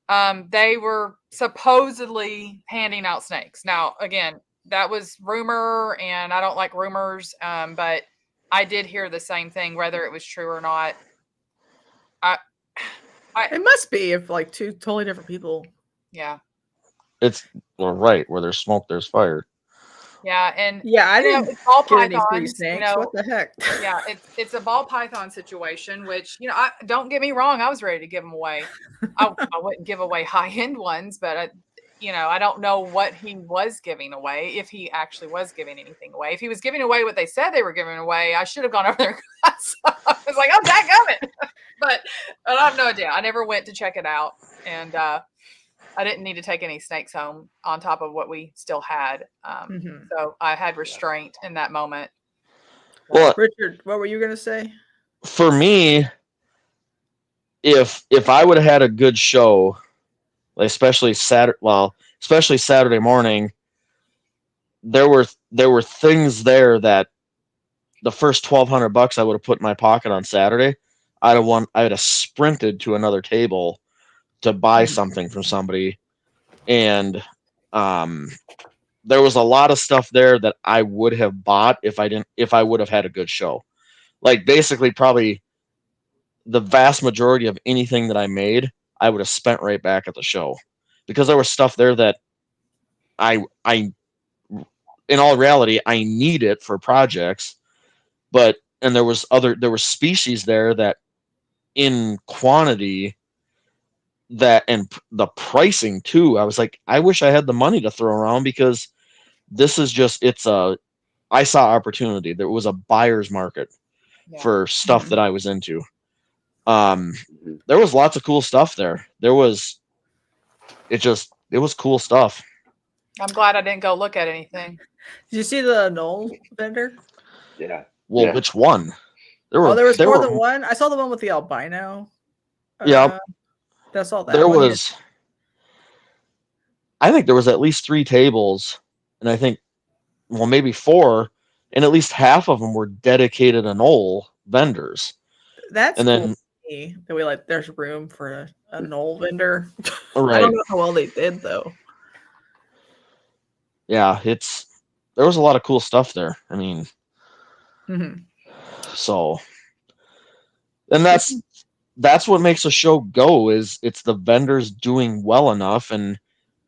They were supposedly handing out snakes. Now, again, that was rumor, and I don't like rumors. But I did hear the same thing, whether it was true or not. It must be if like 2 totally different people. Yeah. It's right where there's smoke, there's fire. Yeah, and I didn't it's ball get any free pythons. snakes. You know, what the heck? Yeah, it's a ball python situation, which, you know, don't get me wrong, I was ready to give them away. I wouldn't give away high end ones, but I don't know what he was giving away, if he actually was giving anything away. If he was giving away what they said they were giving away, I should have gone over there. So I was like, oh, dadgummit. But I have no idea. I never went to check it out, and I didn't need to take any snakes home on top of what we still had. So I had restraint in that moment. Well, Richard, what were you going to say? For me, if I would have had a good show, especially Saturday morning, there were things there that the first $1,200 I would have put in my pocket on Saturday, I would have sprinted to another table to buy something from somebody. And there was a lot of stuff there that I would have bought if I would have had a good show. Like basically probably the vast majority of anything that I made, I would have spent right back at the show, because there was stuff there that I in all reality, I need it for projects, and there were species there that in quantity and the pricing too. I was like, I wish I had the money to throw around, because this is just, I saw opportunity. There was a buyer's market for stuff that I was into. There was lots of cool stuff there. It was cool stuff. I'm glad I didn't go look at anything. Did you see the Knoll vendor? Yeah. Well, which one? There was more than one. I saw the one with the albino. Yeah. That's all that. There was. I think there was at least 3 tables, and I think, well, maybe 4, and at least half of them were dedicated Knoll vendors. That's cool. That we there's room for a Knoll vendor. Right. I don't know how well they did though. Yeah, there was a lot of cool stuff there. I mean, so, and that's what makes a show go, is it's the vendors doing well enough and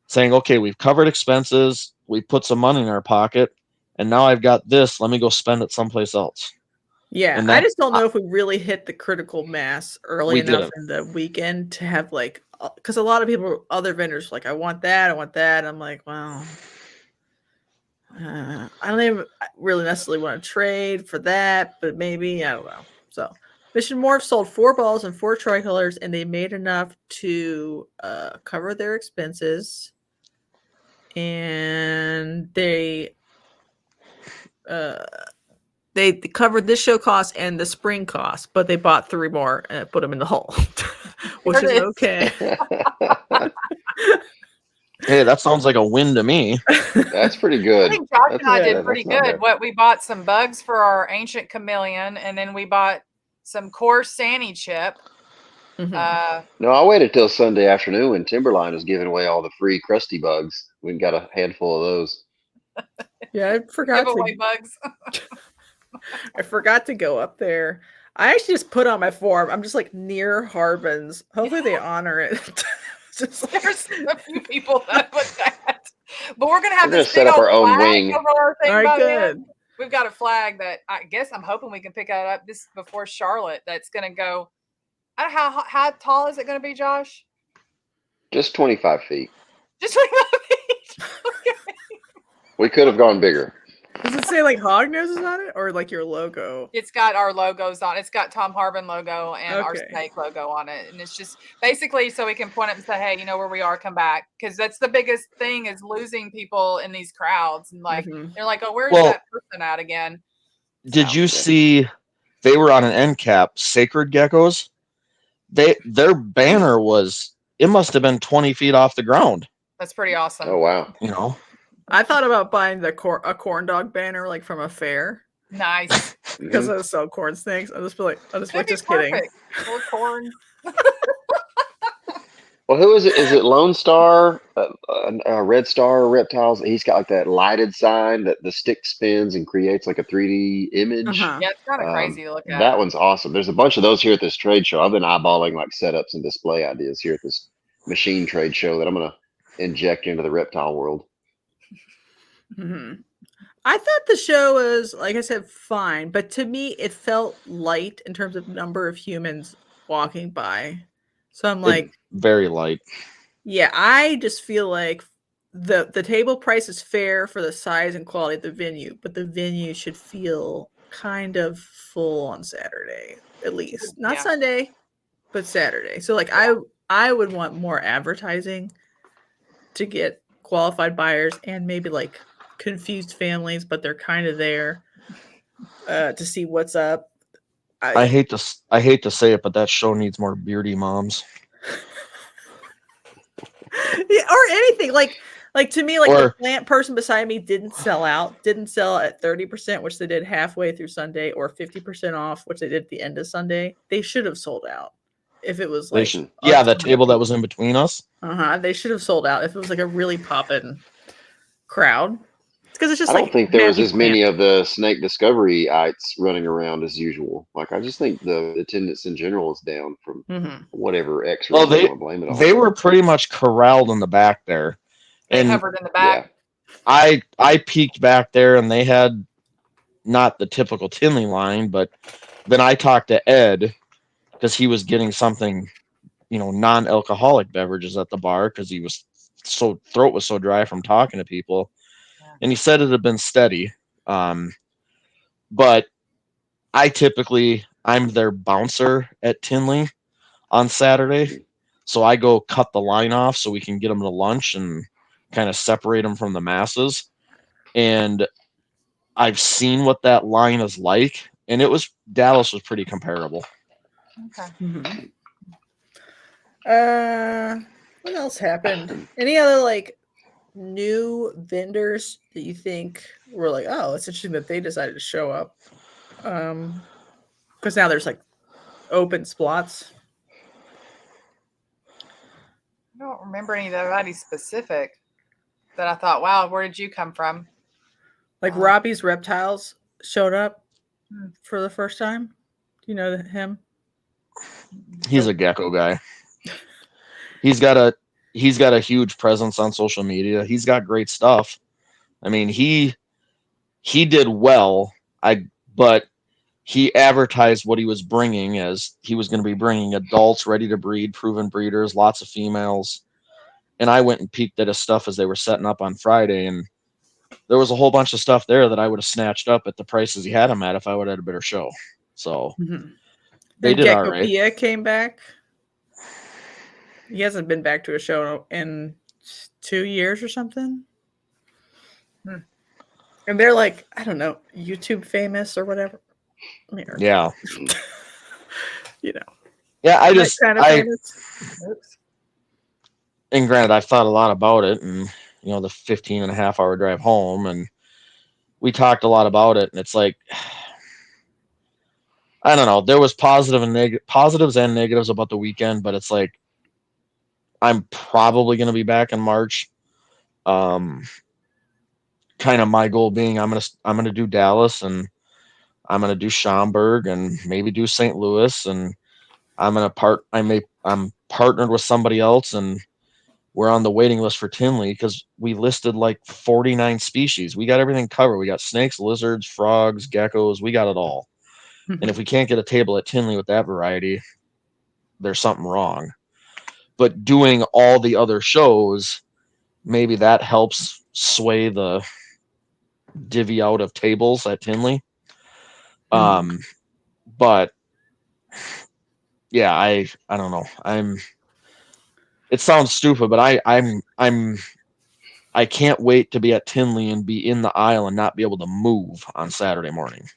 saying, okay, we've covered expenses, we put some money in our pocket, and now I've got this, let me go spend it someplace else. Yeah, I just don't know if we really hit the critical mass early enough in the weekend to have because a lot of people, other vendors, I want that. I'm like, well, I don't even really necessarily want to trade for that, but maybe, I don't know. So Mission Morph sold 4 balls and 4 tricolors, and they made enough to cover their expenses. And they covered this show cost and the spring cost, but they bought 3 more and put them in the hole, which is okay. Hey, that sounds like a win to me. That's pretty good. I think Josh and I did pretty good. We bought some bugs for our ancient chameleon, and then we bought some coarse Sandy chip. No, I waited till Sunday afternoon when Timberline was giving away all the free crusty bugs. We got a handful of those. Yeah, I forgot giveaway bugs. I forgot to go up there. I actually just put on my form. I'm just near Harbin's. Hopefully they honor it. There's a few people that put that, but we're gonna set up our own wing. Over our thing. All right, good. We've got a flag that I guess I'm hoping we can pick that up this before Charlotte. That's gonna go. I don't know how tall is it gonna be, Josh? Just 25 feet. Just 25 feet. Okay. We could have gone bigger. Does it say hog noses on it, or your logo? It's got our logos on. It's got Tom Harbin logo and our snake logo on it, and it's just basically so we can point up and say, "Hey, you know where we are. Come back," because that's the biggest thing is losing people in these crowds, and they're like, "Oh, where's that person at again?" Did you see? They were on an end cap. Sacred geckos. Their banner it must have been 20 feet off the ground. That's pretty awesome. Oh wow! I thought about buying a corn dog banner from a fair. Nice. Because I sell corn snakes. I'll just be just kidding. Little corn. Well, who is it? Is it Lone Star, Red Star Reptiles? He's got that lighted sign that the stick spins and creates a 3D image. Yeah, it's kind of crazy to look at. That one's awesome. There's a bunch of those here at this trade show. I've been eyeballing setups and display ideas here at this machine trade show that I'm going to inject into the reptile world. I thought the show was, like I said, fine, but to me it felt light in terms of number of humans walking by. So I'm very light. Yeah, I just feel like the table price is fair for the size and quality of the venue, but the venue should feel kind of full on Saturday, at least. Not Sunday, but Saturday. So I would want more advertising to get qualified buyers and maybe confused families, but they're kind of there to see what's up. I hate to say it, but that show needs more beardy moms. Yeah, or anything Like to me, like Or- the plant person beside me didn't sell out, didn't sell at 30%, which they did halfway through Sunday, or 50% off, which they did at the end of Sunday. They should have sold out if it was They like should, a yeah, the ton of table that people. was in between us. They should have sold out if it was like a really poppin' crowd. It's because it's just I like don't think there was heavy as many plant. of the snake discovery-ites running around as usual. Like, I just think the attendance in general is down from Mhm. whatever X Well, reason you want to blame it on. they were pretty much corralled in the back there. They And hovered in the Yeah. back. I peeked back there and they had not the typical Tinley line, but then I talked to Ed because he was getting something, non-alcoholic beverages at the bar because he was throat was so dry from talking to people. Yeah. And he said it had been steady. But I'm their bouncer at Tinley on Saturday. So I go cut the line off so we can get them to lunch and kind of separate them from the masses. And I've seen what that line is like, and Dallas was pretty comparable. Okay. Mhm. What else happened? Any other like new vendors that you think were like, oh, it's interesting that they decided to show up? Because now there's like open spots. I don't remember anybody specific that I thought, wow, where did you come from? Like Robbie's Reptiles showed up for the first time. Do you know him? He's a gecko guy. He's got a huge presence on social media. He's got great stuff. I mean, he did well. But he advertised what he was bringing as he was going to be bringing adults ready to breed, proven breeders, lots of females. And I went and peeked at his stuff as they were setting up on Friday, and there was a whole bunch of stuff there that I would have snatched up at the prices he had them at if I would have had a better show. So they did all right. Gekopia came back. He hasn't been back to a show in 2 years or something. And they're like, I don't know, YouTube famous or whatever. Yeah. Yeah, Oops. And granted, I've thought a lot about it, and the 15.5-hour drive home, and we talked a lot about it, and it's like, I don't know, there was positives and negatives about the weekend, but it's like, I'm probably going to be back in March. Kind of my goal being I'm gonna do Dallas, and I'm gonna do Schaumburg, and maybe do St. Louis, and I'm partnered with somebody else, and we're on the waiting list for Tinley because we listed like 49 species. We got everything covered. We got snakes, lizards, frogs, geckos. We got it all. And if we can't get a table at Tinley with that variety, there's something wrong. But doing all the other shows, maybe that helps sway the divvy out of tables at Tinley. But yeah, I don't know. It sounds stupid, but I can't wait to be at Tinley and be in the aisle and not be able to move on Saturday morning.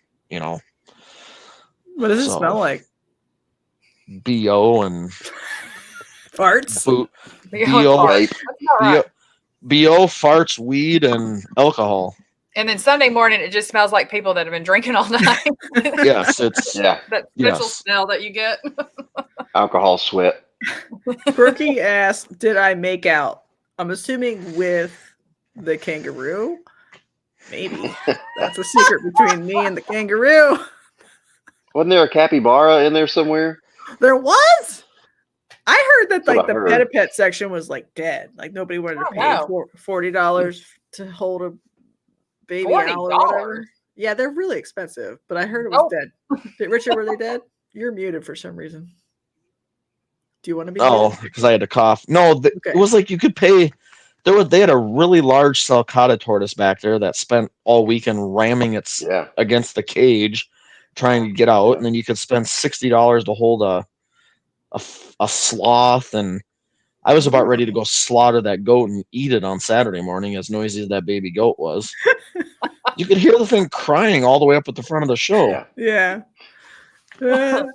What does it smell like? BO and Farts? BO, farts, weed, and alcohol. And then Sunday morning, it just smells like people that have been drinking all night. Yes, it's that special smell that you get. Alcohol sweat. Brookie asked, did I make out? I'm assuming with the kangaroo. Maybe. That's a secret between me and the kangaroo. Wasn't there a capybara in there somewhere? There was? I heard that like the heard. pet section was like dead. Like nobody wanted to pay $40 to hold a baby owl or whatever. Yeah, they're really expensive, but I heard it was dead. Richard, were they dead? You're muted for some reason. Do you want to be? Oh, because I had to cough. No, it was like you could pay. They had a really large sulcata tortoise back there that spent all weekend ramming its against the cage, trying to get out, and then you could spend $60 to hold a sloth, and I was about ready to go slaughter that goat and eat it on Saturday morning, as noisy as that baby goat was. You could hear the thing crying all the way up at the front of the show. Yeah. And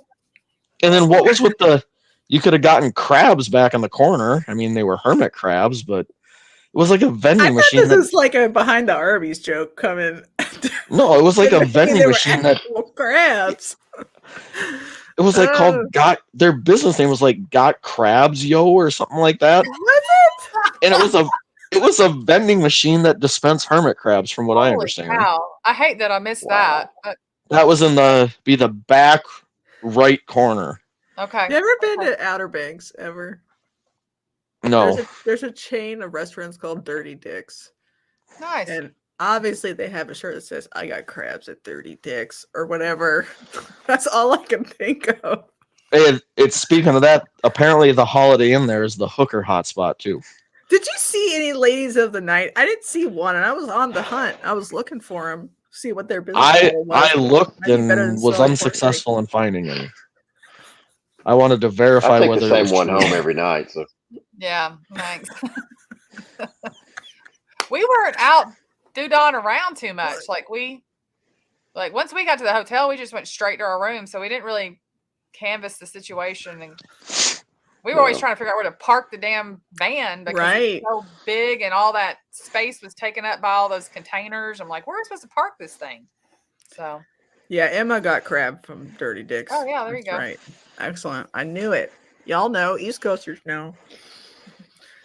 then what was with you could have gotten crabs back in the corner. I mean, they were hermit crabs, but it was like a I vending thought machine. this was like a behind the Arby's joke coming. No, it was like a vending They were machine that actual crabs. it was like Oh. called Got. Their business name was like Got Crabs Yo or something like that. Was it? And it was a vending machine that dispensed hermit crabs, from what I Holy understand. cow. I hate that I missed that. But, That was in the back right corner. okay. Never been to Outer Banks ever. No, There's a chain of restaurants called Dirty Dicks. Nice. And obviously they have a shirt that says, I got crabs at 30 Dicks or whatever. That's all I can think of. it's speaking of that. Apparently, the Holiday Inn there is the hooker hotspot too. Did you see any ladies of the night? I didn't see one, and I was on the hunt. I was looking for them, see what their business model was. I looked Might be better than and was selling unsuccessful in finding any. I wanted to verify I take whether the it was same one true. home every night. So Yeah, thanks. We weren't out doo-dahing around too much. Like once we got to the hotel, we just went straight to our room. So we didn't really canvass the situation. And we were always trying to figure out where to park the damn van because Right. it's so big and all that space was taken up by all those containers. I'm like, where are we supposed to park this thing? So Yeah, Emma got crab from Dirty Dicks. Oh, yeah, there you That's go. Right. Excellent. I knew it. Y'all know, East Coasters know.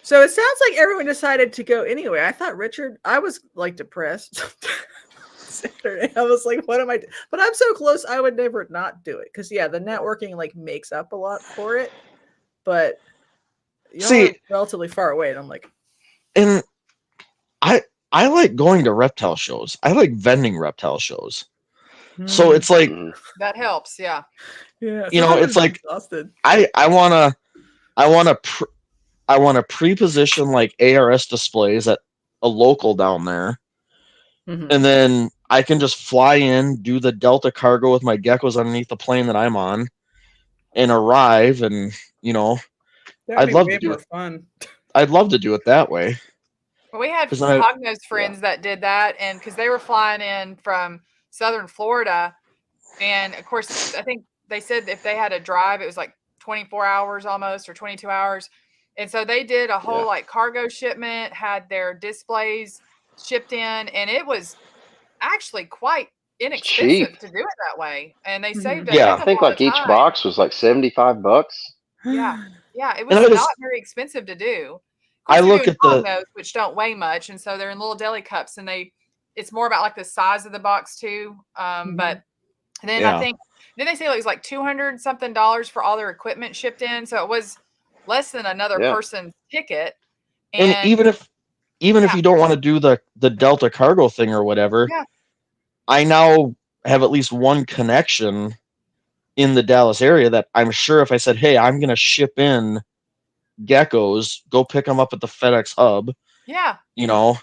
So it sounds like everyone decided to go anyway. I thought I was like depressed. Saturday. I was like, what am I doing? But I'm so close, I would never not do it. Because yeah, the networking like makes up a lot for it. But y'all See- are relatively far away. And I'm like, And I like going to reptile shows. I like vending reptile shows. So it's like that helps. Yeah. yeah, you know, sometimes it's like- exhausted. I want to pre-position like ARS displays at a local down there, Mhm. and then I can just fly in, do the Delta cargo with my geckos underneath the plane that I'm on, and arrive. And you know, That'd I'd be love way to do more it. fun. I'd love to do it that way. Well, we had 'Cause I- Hognose friends that did that, and because they were flying in from Southern Florida, and of course, I think they said if they had a drive, it was like 24 hours almost or 22 hours, and so they did a whole Yeah. like cargo shipment, had their displays shipped in, and it was actually quite inexpensive cheap. to do it that way, and they saved a Yeah. heck I of a think lot like of each time. box was like $75. Yeah. Yeah, it And was I just- not very expensive to do. Of I course, they're look doing at the- Hognose, which don't weigh much, and so they're in little deli cups, and it's more about like the size of the box too. But then Yeah. I think then they say it was like $200 something for all their equipment shipped in, so it was less than another Yeah. person's ticket. And even if Yeah. you don't want to do the Delta cargo thing or whatever, Yeah. I now have at least one connection in the Dallas area that I'm sure if I said, hey, I'm going to ship in geckos, go pick them up at the FedEx hub, Yeah, you know,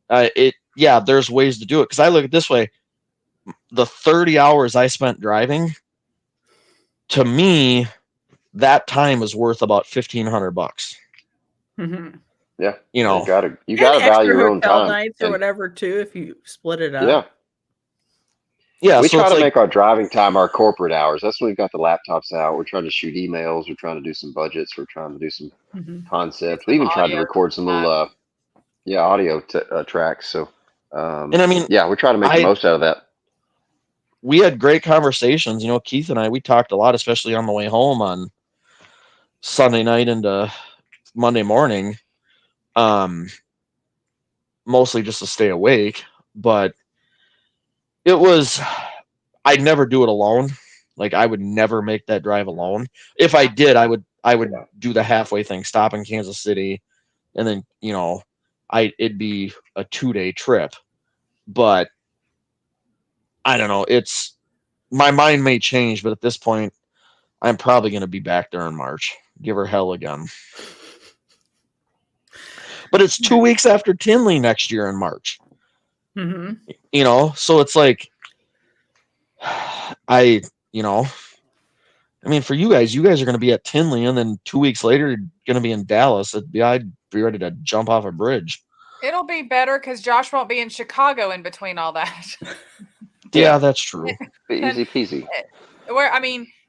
there's ways to do it. Because I look at it this way, the 30 hours I spent driving, to me, that time is worth about $1,500. Mhm. Yeah. You know, You gotta And value extra your own hotel time. nights or And- whatever too, if you split it up. yeah. yeah. We So try it's to like, make our driving time our corporate hours. That's when we've got the laptops out. We're trying to shoot emails. We're trying to do some budgets. We're trying to do some Mhm. concepts. Some We even tried to audio record some little, audio tracks. So, and I mean, yeah, we're trying to make the most out of that. we had great conversations. You know, Keith and I, we talked a lot, especially on the way home on Sunday night into Monday morning. Mostly just to stay awake, but I'd never do it alone. Like I would never make that drive alone. If I did, I would do the halfway thing, stop in Kansas City, and then, you know, it'd be a 2-day trip. But I don't know. My mind may change, but at this point, I'm probably going to be back there in March. Give her hell again. But it's 2 weeks after Tinley next year in March. Mhm. You know, so it's like, I mean, for you guys are going to be at Tinley, and then 2 weeks later, you're going to be in Dallas. I'd be ready to jump off a bridge. it'll be better because Josh won't be in Chicago in between all that. Yeah, that's true. Easy peasy.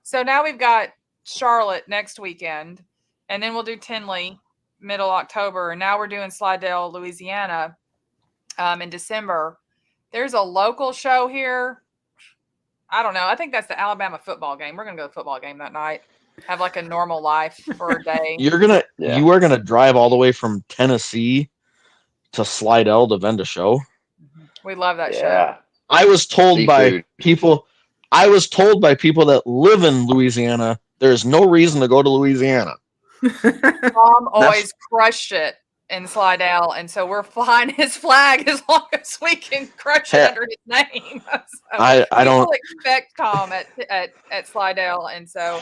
So now we've got Charlotte next weekend, and then we'll do Tinley, middle October, and now we're doing Slidell, Louisiana, in December. There's a local show here. I don't know. I think that's the Alabama football game. We're gonna go to the football game that night. Have like a normal life for a day. You are gonna drive all the way from Tennessee to Slidell to vend a show. We love that show. Yeah. I was told by Seafood. people that live in Louisiana, there's no reason to go to Louisiana. Tom always crushed it in Slidell, and so we're flying his flag as long as we can crush it under his name. So I don't expect Tom at Slidell, and so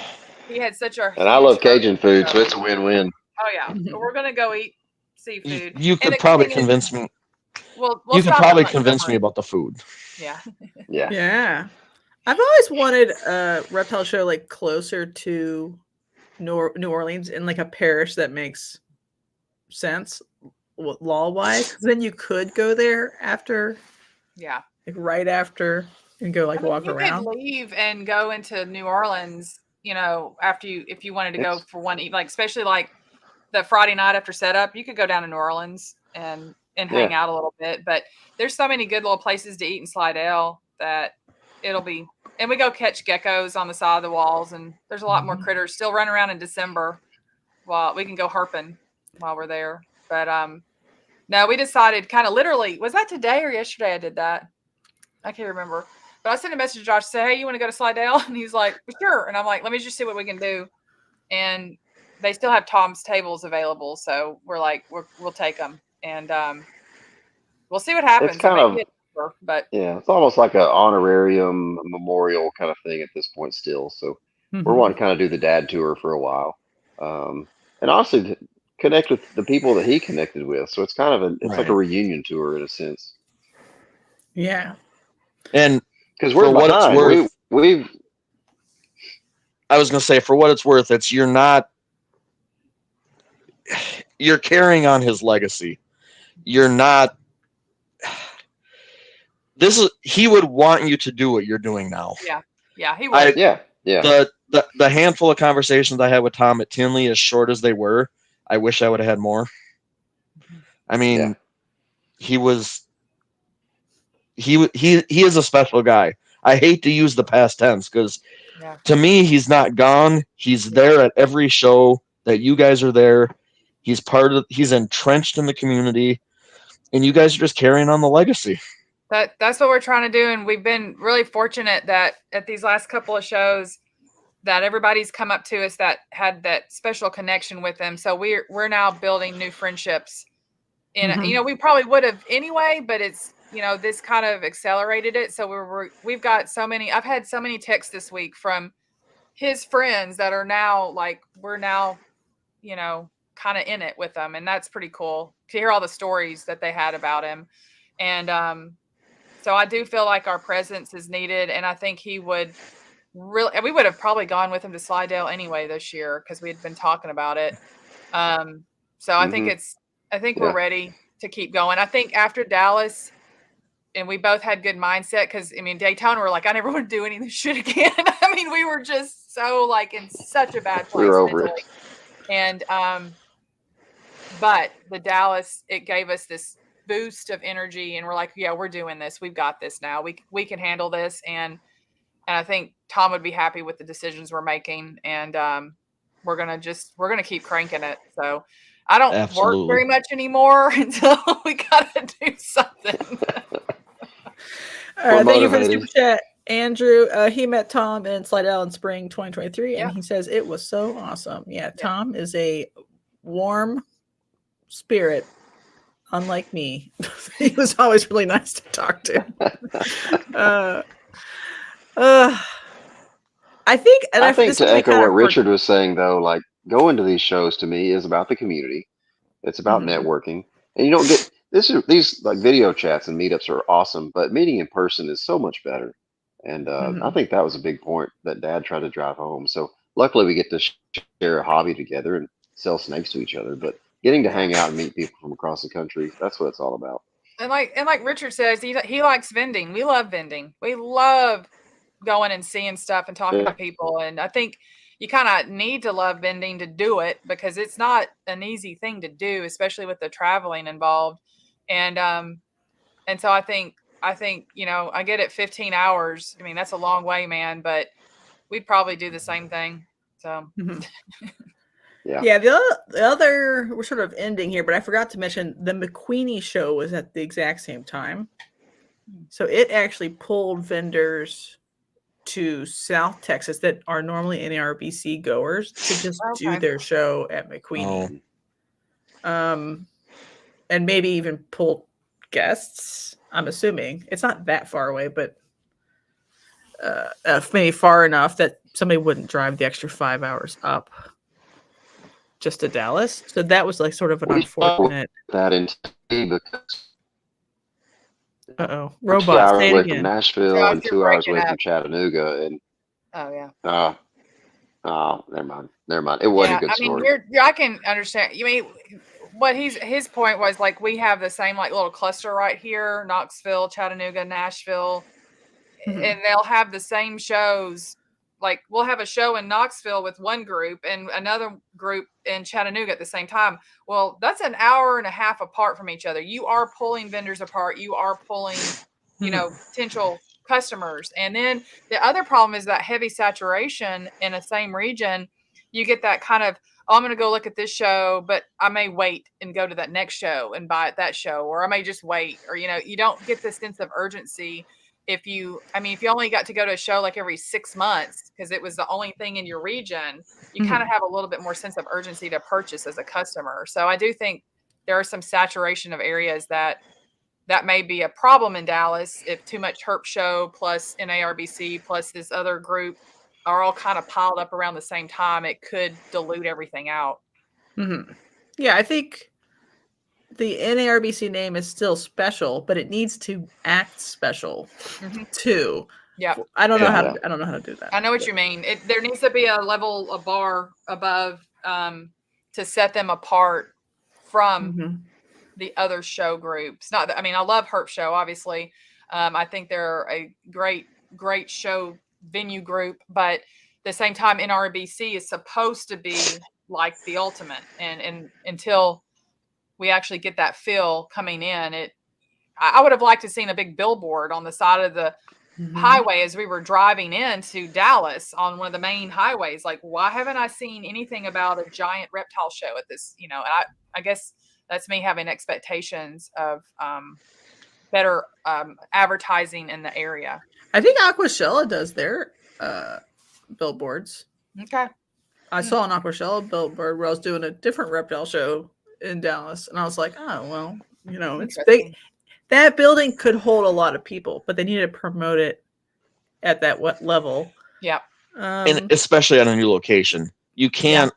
he had such a. And I love Cajun food, so it's a win-win. Oh yeah, so we're gonna go eat seafood. You could probably convince me. We'll you could probably convince me about the food. Yeah. Yeah. Yeah. I've always wanted a reptile show like closer to New Orleans in like a parish that makes sense law wise. Then you could go there after. Yeah. Like right after and go like walk around. You could leave and go into New Orleans, after if you wanted to go for one evening, like especially like the Friday night after setup, you could go down to New Orleans and hang out a little bit. But there's so many good little places to eat in Slidell that it'll be, and we go catch geckos on the side of the walls, and there's a lot more critters still running around in December while we can go herping while we're there. But no, we decided kind of literally, was that today or yesterday I did that? I can't remember. But I sent a message to Josh, say, hey, you want to go to Slidell? And he's like, sure. And I'm like, let me just see what we can do. And they still have Tom's tables available. So we're like, we'll take them. And we'll see what happens. It's kind of, but yeah, it's almost like an honorarium, a memorial kind of thing at this point still. So we're wanting to kind of do the dad tour for a while. And honestly, connect with the people that he connected with. So it's kind of like a reunion tour in a sense. Yeah. And because we're what it's worth, I was going to say, for what it's worth, you're carrying on his legacy. You're not, he would want you to do what you're doing now. Yeah. Yeah. He would. Yeah. The handful of conversations I had with Tom at Tinley, as short as they were, I wish I would have had more. I mean, he is a special guy. I hate to use the past tense because to me, he's not gone. He's there at every show that you guys are there. He's entrenched in the community, and you guys are just carrying on the legacy. That's what we're trying to do. And we've been really fortunate that at these last couple of shows that everybody's come up to us that had that special connection with them. So we're now building new friendships. And, we probably would have anyway, but it's, this kind of accelerated it. So we've got so many, I've had so many texts this week from his friends that are now like, we're now, kind of in it with them. And that's pretty cool to hear all the stories that they had about him. And, so I do feel like our presence is needed. And I think he would we would have probably gone with him to Slidell anyway this year because we had been talking about it. So I think we're ready to keep going. I think after Dallas, and we both had good mindset because Daytona, we're like, I never want to do any of this shit again. We were just so like in such a bad place. We were over it. And but the Dallas, it gave us this boost of energy, and we're like, yeah, we're doing this. We've got this now. We can handle this, and I think Tom would be happy with the decisions we're making, and we're gonna keep cranking it. So I don't work very much anymore until we gotta do something. Thank you for the super chat, Andrew. He met Tom in Slidell in spring 2023, and he says it was so awesome. Yeah, Tom is a warm spirit, unlike me. He was always really nice to talk to. I think to echo what Richard was saying, though, like going to these shows to me is about the community. It's about networking, and you don't get these like video chats and meetups are awesome, but meeting in person is so much better. And I think that was a big point that Dad tried to drive home. So luckily, we get to share a hobby together and sell snakes to each other. But getting to hang out and meet people from across the country, that's what it's all about. And like Richard says, he likes vending. We love vending. We love going and seeing stuff and talking to people. And I think you kind of need to love vending to do it, because it's not an easy thing to do, especially with the traveling involved. And so I think, I get it 15 hours. I mean, that's a long way, man, but we'd probably do the same thing. So yeah, the other, we're sort of ending here, but I forgot to mention the McQueenie show was at the exact same time. So it actually pulled vendors to South Texas that are normally NARBC goers to just do their show at McQueenie. And maybe even pull guests. I'm assuming it's not that far away, but maybe far enough that somebody wouldn't drive the extra 5 hours up just to Dallas. So that was like sort of an unfortunate. That in because robot. 2 hours Say it away again. from Nashville Josh, and you're 2 hours breaking away up. from Chattanooga, and never mind. It wasn't a good story. I can understand. You mean what his point was, like, we have the same like little cluster right here: Knoxville, Chattanooga, Nashville, and they'll have the same shows. Like, we'll have a show in Knoxville with one group and another group in Chattanooga at the same time. Well, that's an hour and a half apart from each other. You are pulling vendors apart. You are pulling, potential customers. And then the other problem is that heavy saturation in the same region. You get that kind of, I'm going to go look at this show, but I may wait and go to that next show and buy at that show, or I may just wait, or, you don't get this sense of urgency. If you only got to go to a show like every 6 months because it was the only thing in your region, you kind of have a little bit more sense of urgency to purchase as a customer. So I do think there are some saturation of areas that may be a problem in Dallas if too much HRP show plus NARBC plus this other group are all kind of piled up around the same time. It could dilute everything out. Yeah, I think the NARBC name is still special, but it needs to act special too. Yeah, I don't know how to do that. I know what you mean. There needs to be a bar above to set them apart from the other show groups. Not that, I love HRP show, obviously. I think they're a great show venue group, but at the same time, NRBC is supposed to be like the ultimate, and until we actually get that feel coming in, I would have liked to seen a big billboard on the side of the highway as we were driving into Dallas on one of the main highways. Like, why haven't I seen anything about a giant reptile show at this? I guess that's me having expectations of better advertising in the area. I think Aquashella does their billboards. Okay. I saw an Aquashella billboard where I was doing a different reptile show in Dallas, and I was like, oh, well, it's big. That building could hold a lot of people, but they need to promote it at that level. Yeah. And especially at a new location. You can't,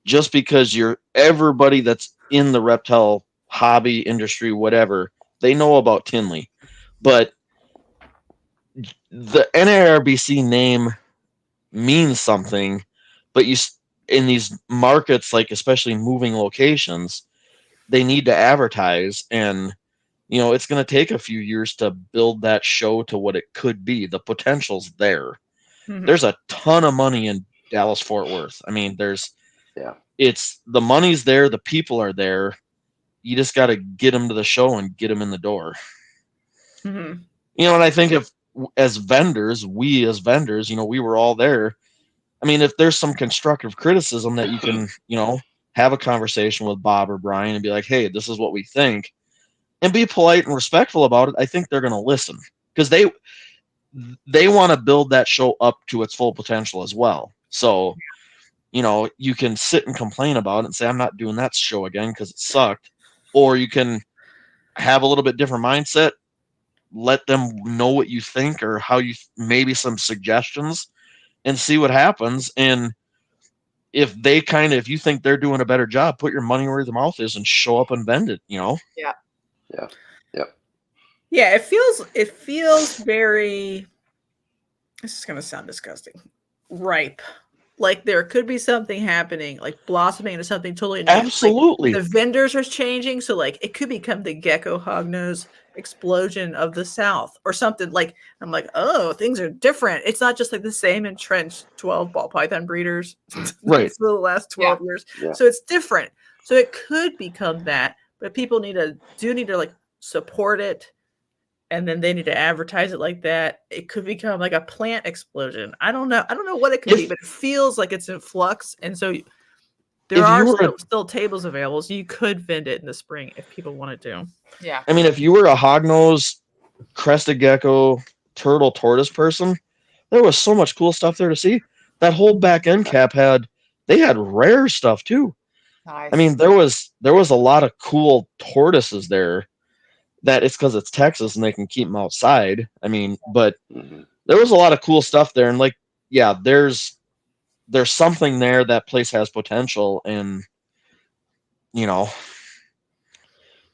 just because everybody that's in the reptile hobby industry, whatever, they know about Tinley. But the NARBC name means something, but in these markets, like especially moving locations, they need to advertise, and it's going to take a few years to build that show to what it could be. The potential's there. There's a ton of money in Dallas Fort Worth. It's the money's there, the people are there. You just got to get them to the show and get them in the door. And I think as vendors, we were all there. If there's some constructive criticism that you can, have a conversation with Bob or Brian and be like, hey, this is what we think, and be polite and respectful about it, I think they're going to listen, because they want to build that show up to its full potential as well. So, you can sit and complain about it and say, I'm not doing that show again because it sucked. Or you can have a little bit different mindset, let them know what you think or how maybe some suggestions, and see what happens. And if you think they're doing a better job, put your money where your mouth is and show up and vend it, Yeah, it feels very, this is going to sound disgusting, ripe like there could be something happening, like blossoming into something totally new. Absolutely. Like, the vendors are changing, so like it could become the gecko hognose explosion of the South or something. Like I'm like, oh, things are different. It's not just like the same entrenched 12 ball python breeders Right. for the last 12 years. Yeah. So it's different. So it could become that, but people need to like support it. And then they need to advertise it like that. It could become like a plant explosion. I don't know. I don't know what it could be, but it feels like it's in flux. And so there are still tables available. So you could vend it in the spring if people wanted to. Yeah. I mean, if you were a hognose, crested gecko, turtle, tortoise person, there was so much cool stuff there to see. That whole back end cap had rare stuff too. Nice. I mean, there was a lot of cool tortoises there. That it's because it's Texas and they can keep them outside. I mean, but there was a lot of cool stuff there, and like, yeah, there's something there. That place has potential, and you know,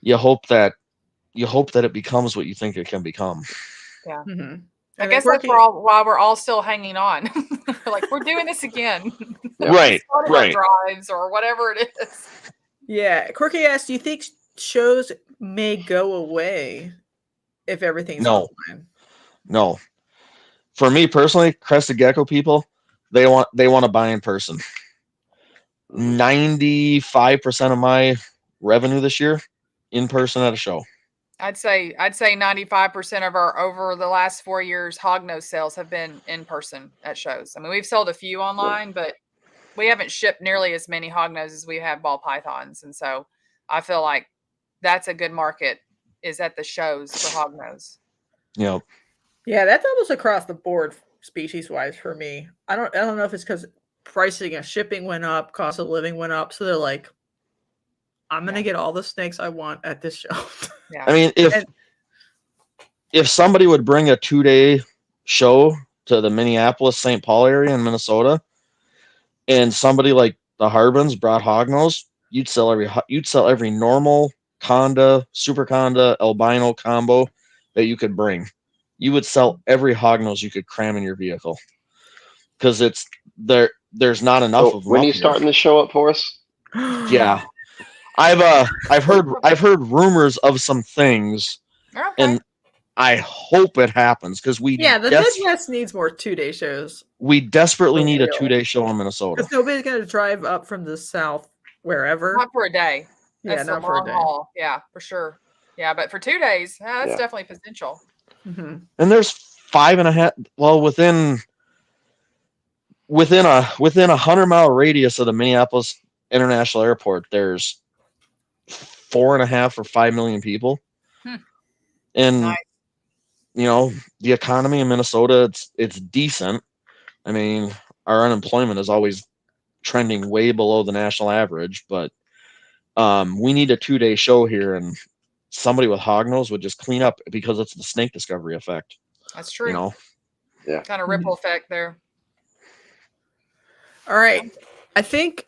you hope that it becomes what you think it can become. Yeah. Mm-hmm. I guess that's why we're all still hanging on. Like we're doing this again. Right. Right. Drives or whatever it is. Yeah. Quirky asked, do you think shows may go away if everything's offline? No. For me personally, crested gecko people, they want to buy in person. 95% of my revenue this year in person at a show. I'd say 95% of our over the last 4 years hognose sales have been in person at shows. I mean, we've sold a few online, but we haven't shipped nearly as many hognoses as we have ball pythons, and so I feel like that's a good market is at the shows for hognose. Yep. Yeah, that's almost across the board species wise for me. I don't know if it's because pricing and shipping went up, cost of living went up, so they're like, I'm gonna get all the snakes I want at this show. Yeah. I mean, if somebody would bring a 2-day show to the Minneapolis-St. Paul area in Minnesota, and somebody like the Harbins brought hognose, you'd sell every normal conda, super conda, albino combo that you could bring. You would sell every hognose you could cram in your vehicle because it's there. There's not enough of them. When are you starting to show up for us? Yeah, I've heard rumors of some things, and I hope it happens because the Midwest needs more 2-day shows. We desperately need a 2-day show in Minnesota because nobody's gonna drive up from the South wherever. Not for a day. That's not for a day. Haul. Yeah, for sure. Yeah, but for 2 days, that's definitely potential. Mm-hmm. And there's 5.5. Well, within a 100-mile radius of the Minneapolis International Airport, there's 4.5 or 5 million people. And nice. You know, the economy in Minnesota, it's decent. I mean, our unemployment is always trending way below the national average, but we need a 2-day show here, and somebody with hognose would just clean up because it's the snake discovery effect. That's true. You know? Yeah. Kind of ripple effect there. All right. I think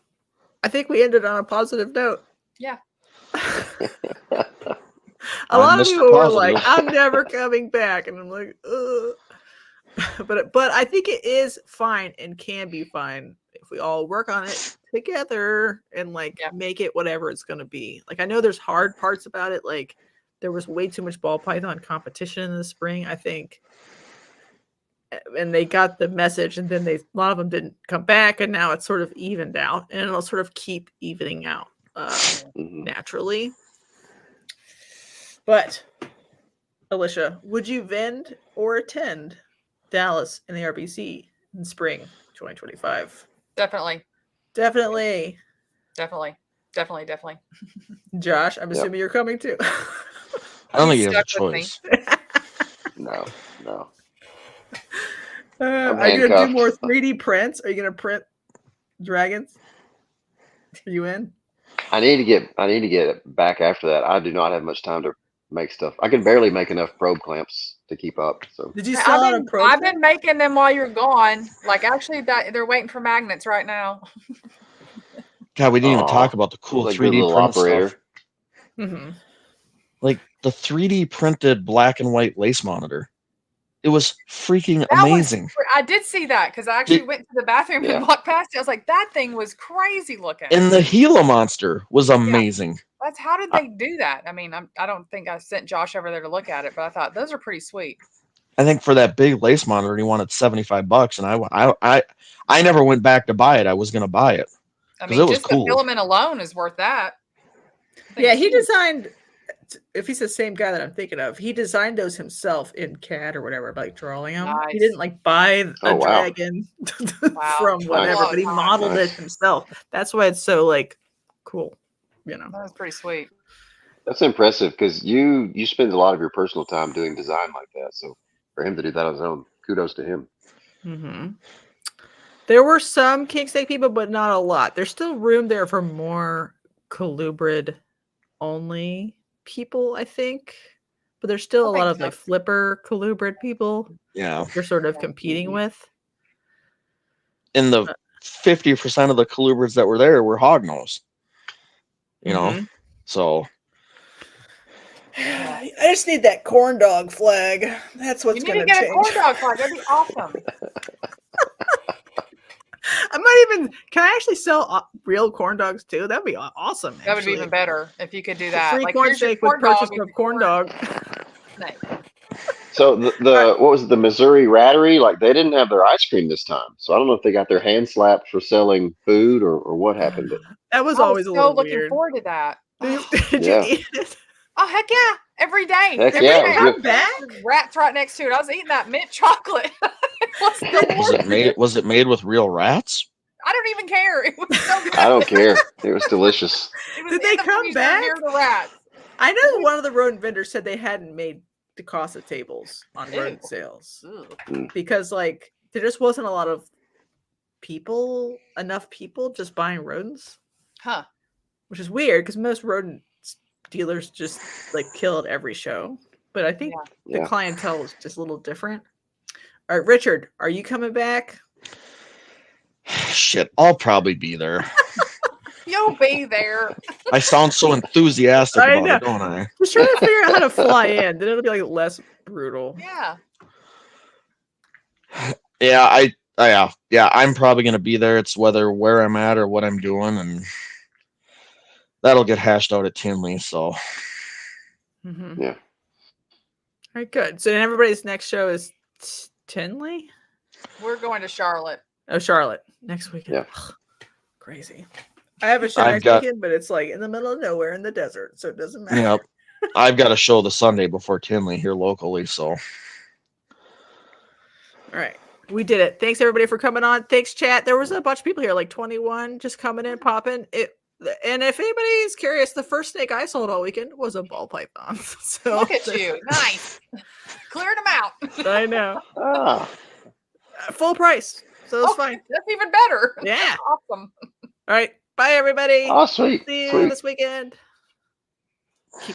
we ended on a positive note. Yeah. A lot of people were like, I'm never coming back. And I'm like, ugh. But I think it is fine and can be fine if we all work on it together and make it whatever it's going to be. Like, I know there's hard parts about it. Like, there was way too much ball python competition in the spring, I think. And they got the message, and then a lot of them didn't come back, and now it's sort of evened out, and it'll sort of keep evening out naturally. But Alicia, would you vend or attend Dallas and the NARBC in spring 2025? Definitely. Josh, I'm assuming you're coming too. I don't think you have a choice. No. Are you gonna do more 3D prints? Are you gonna print dragons? Are you in? I need to get it back after that. I do not have much time to make stuff. I can barely make enough probe clamps to keep up. So did you sell out a probe? I've been making them while you're gone. Like, actually, they're waiting for magnets right now. God, we didn't even talk about the cool 3D print operator stuff. Mm-hmm. Like the 3D printed black and white lace monitor. It was freaking That was amazing. I did see that because I actually went to the bathroom Yeah. and walked past it. I was like, that thing was crazy looking. And the Gila monster was amazing. That's how did they do that? I mean, I don't think I sent Josh over there to look at it, but I thought those are pretty sweet. I think for that big lace monitor, he wanted $75, and I never went back to buy it. I was gonna buy it. I 'Cause mean, it was just cool. the filament alone is worth that. I think Yeah, it's he huge. designed. If he's the same guy that I'm thinking of, he designed those himself in CAD or whatever, like drawing them. He Nice. didn't like buy a Oh, wow. dragon Wow. from Nice. whatever, but he Nice. modeled it himself. That's why it's so like cool, you know. That was pretty sweet. That's impressive because you spend a lot of your personal time doing design like that. So for him to do that on his own, kudos to him. Mm-hmm. There were some Kingsnake people, but not a lot. There's still room there for more colubrid only people, I think. But there's still a lot of like flipper colubrid people Yeah. you're sort of competing with. In the 50% of the colubrids that were there were hognose. You know, Mhm. so I just need that corn dog flag. That's what's You need going to to get change. a corn dog flag. That'd be awesome. I might even. Can I actually sell real corn dogs too? That'd be awesome. That would be even actually. better if you could do that. Free Like, corn here's your steak with corn dog purchase with of your corn dog. snake. So the what was it, the Missouri Rattery? Like they didn't have their ice cream this time. So I don't know if they got their hand slapped for selling food or what happened. But That was I always was a so little looking weird. forward to that. Did Yeah. you eat it? Oh, heck yeah. Every day. Heck Every yeah, it day. was I good. was back. Rats right next to it. I was eating that mint chocolate. It was delicious. was it made with real rats? I don't even care. It was so good. I don't care. It was delicious. It was Did in they the come freezer back? near the rats. I know one of the rodent vendors said they hadn't made the cost of tables on rodent Ew. sales Ugh. because like there just wasn't a lot of enough people just buying rodents, Huh. which is weird because most rodent dealers just like kill at every show. But I think the Yeah. clientele is just a little different. All right, Richard, are you coming back? Shit, I'll probably be there. You'll be there. I sound so enthusiastic I about know. it, don't I? Just trying to figure out how to fly in. Then it'll be like less brutal. Yeah. Yeah, I'm probably gonna be there. It's where I'm at or what I'm doing, and that'll get hashed out at Tinley. So Mm-hmm. Yeah. All right, good. So then everybody's next show is Tinley? We're going to Charlotte. Oh, Charlotte next weekend. Yeah. Crazy. I have a show I've next got- weekend, but it's like in the middle of nowhere in the desert, so it doesn't matter. yep, I've got a show the Sunday before Tinley here locally. So All right. We did it. Thanks everybody for coming on. Thanks, chat. There was a bunch of people here, like 21 just coming in, popping. And if anybody's curious, the first snake I sold all weekend was a ball python. So Look at you. Nice. Cleared them out. I know. Ah. Full price. So it's Oh, fine. That's even better. Yeah. Awesome. All right. Bye everybody. Oh, sweet. See you Sweet. this weekend.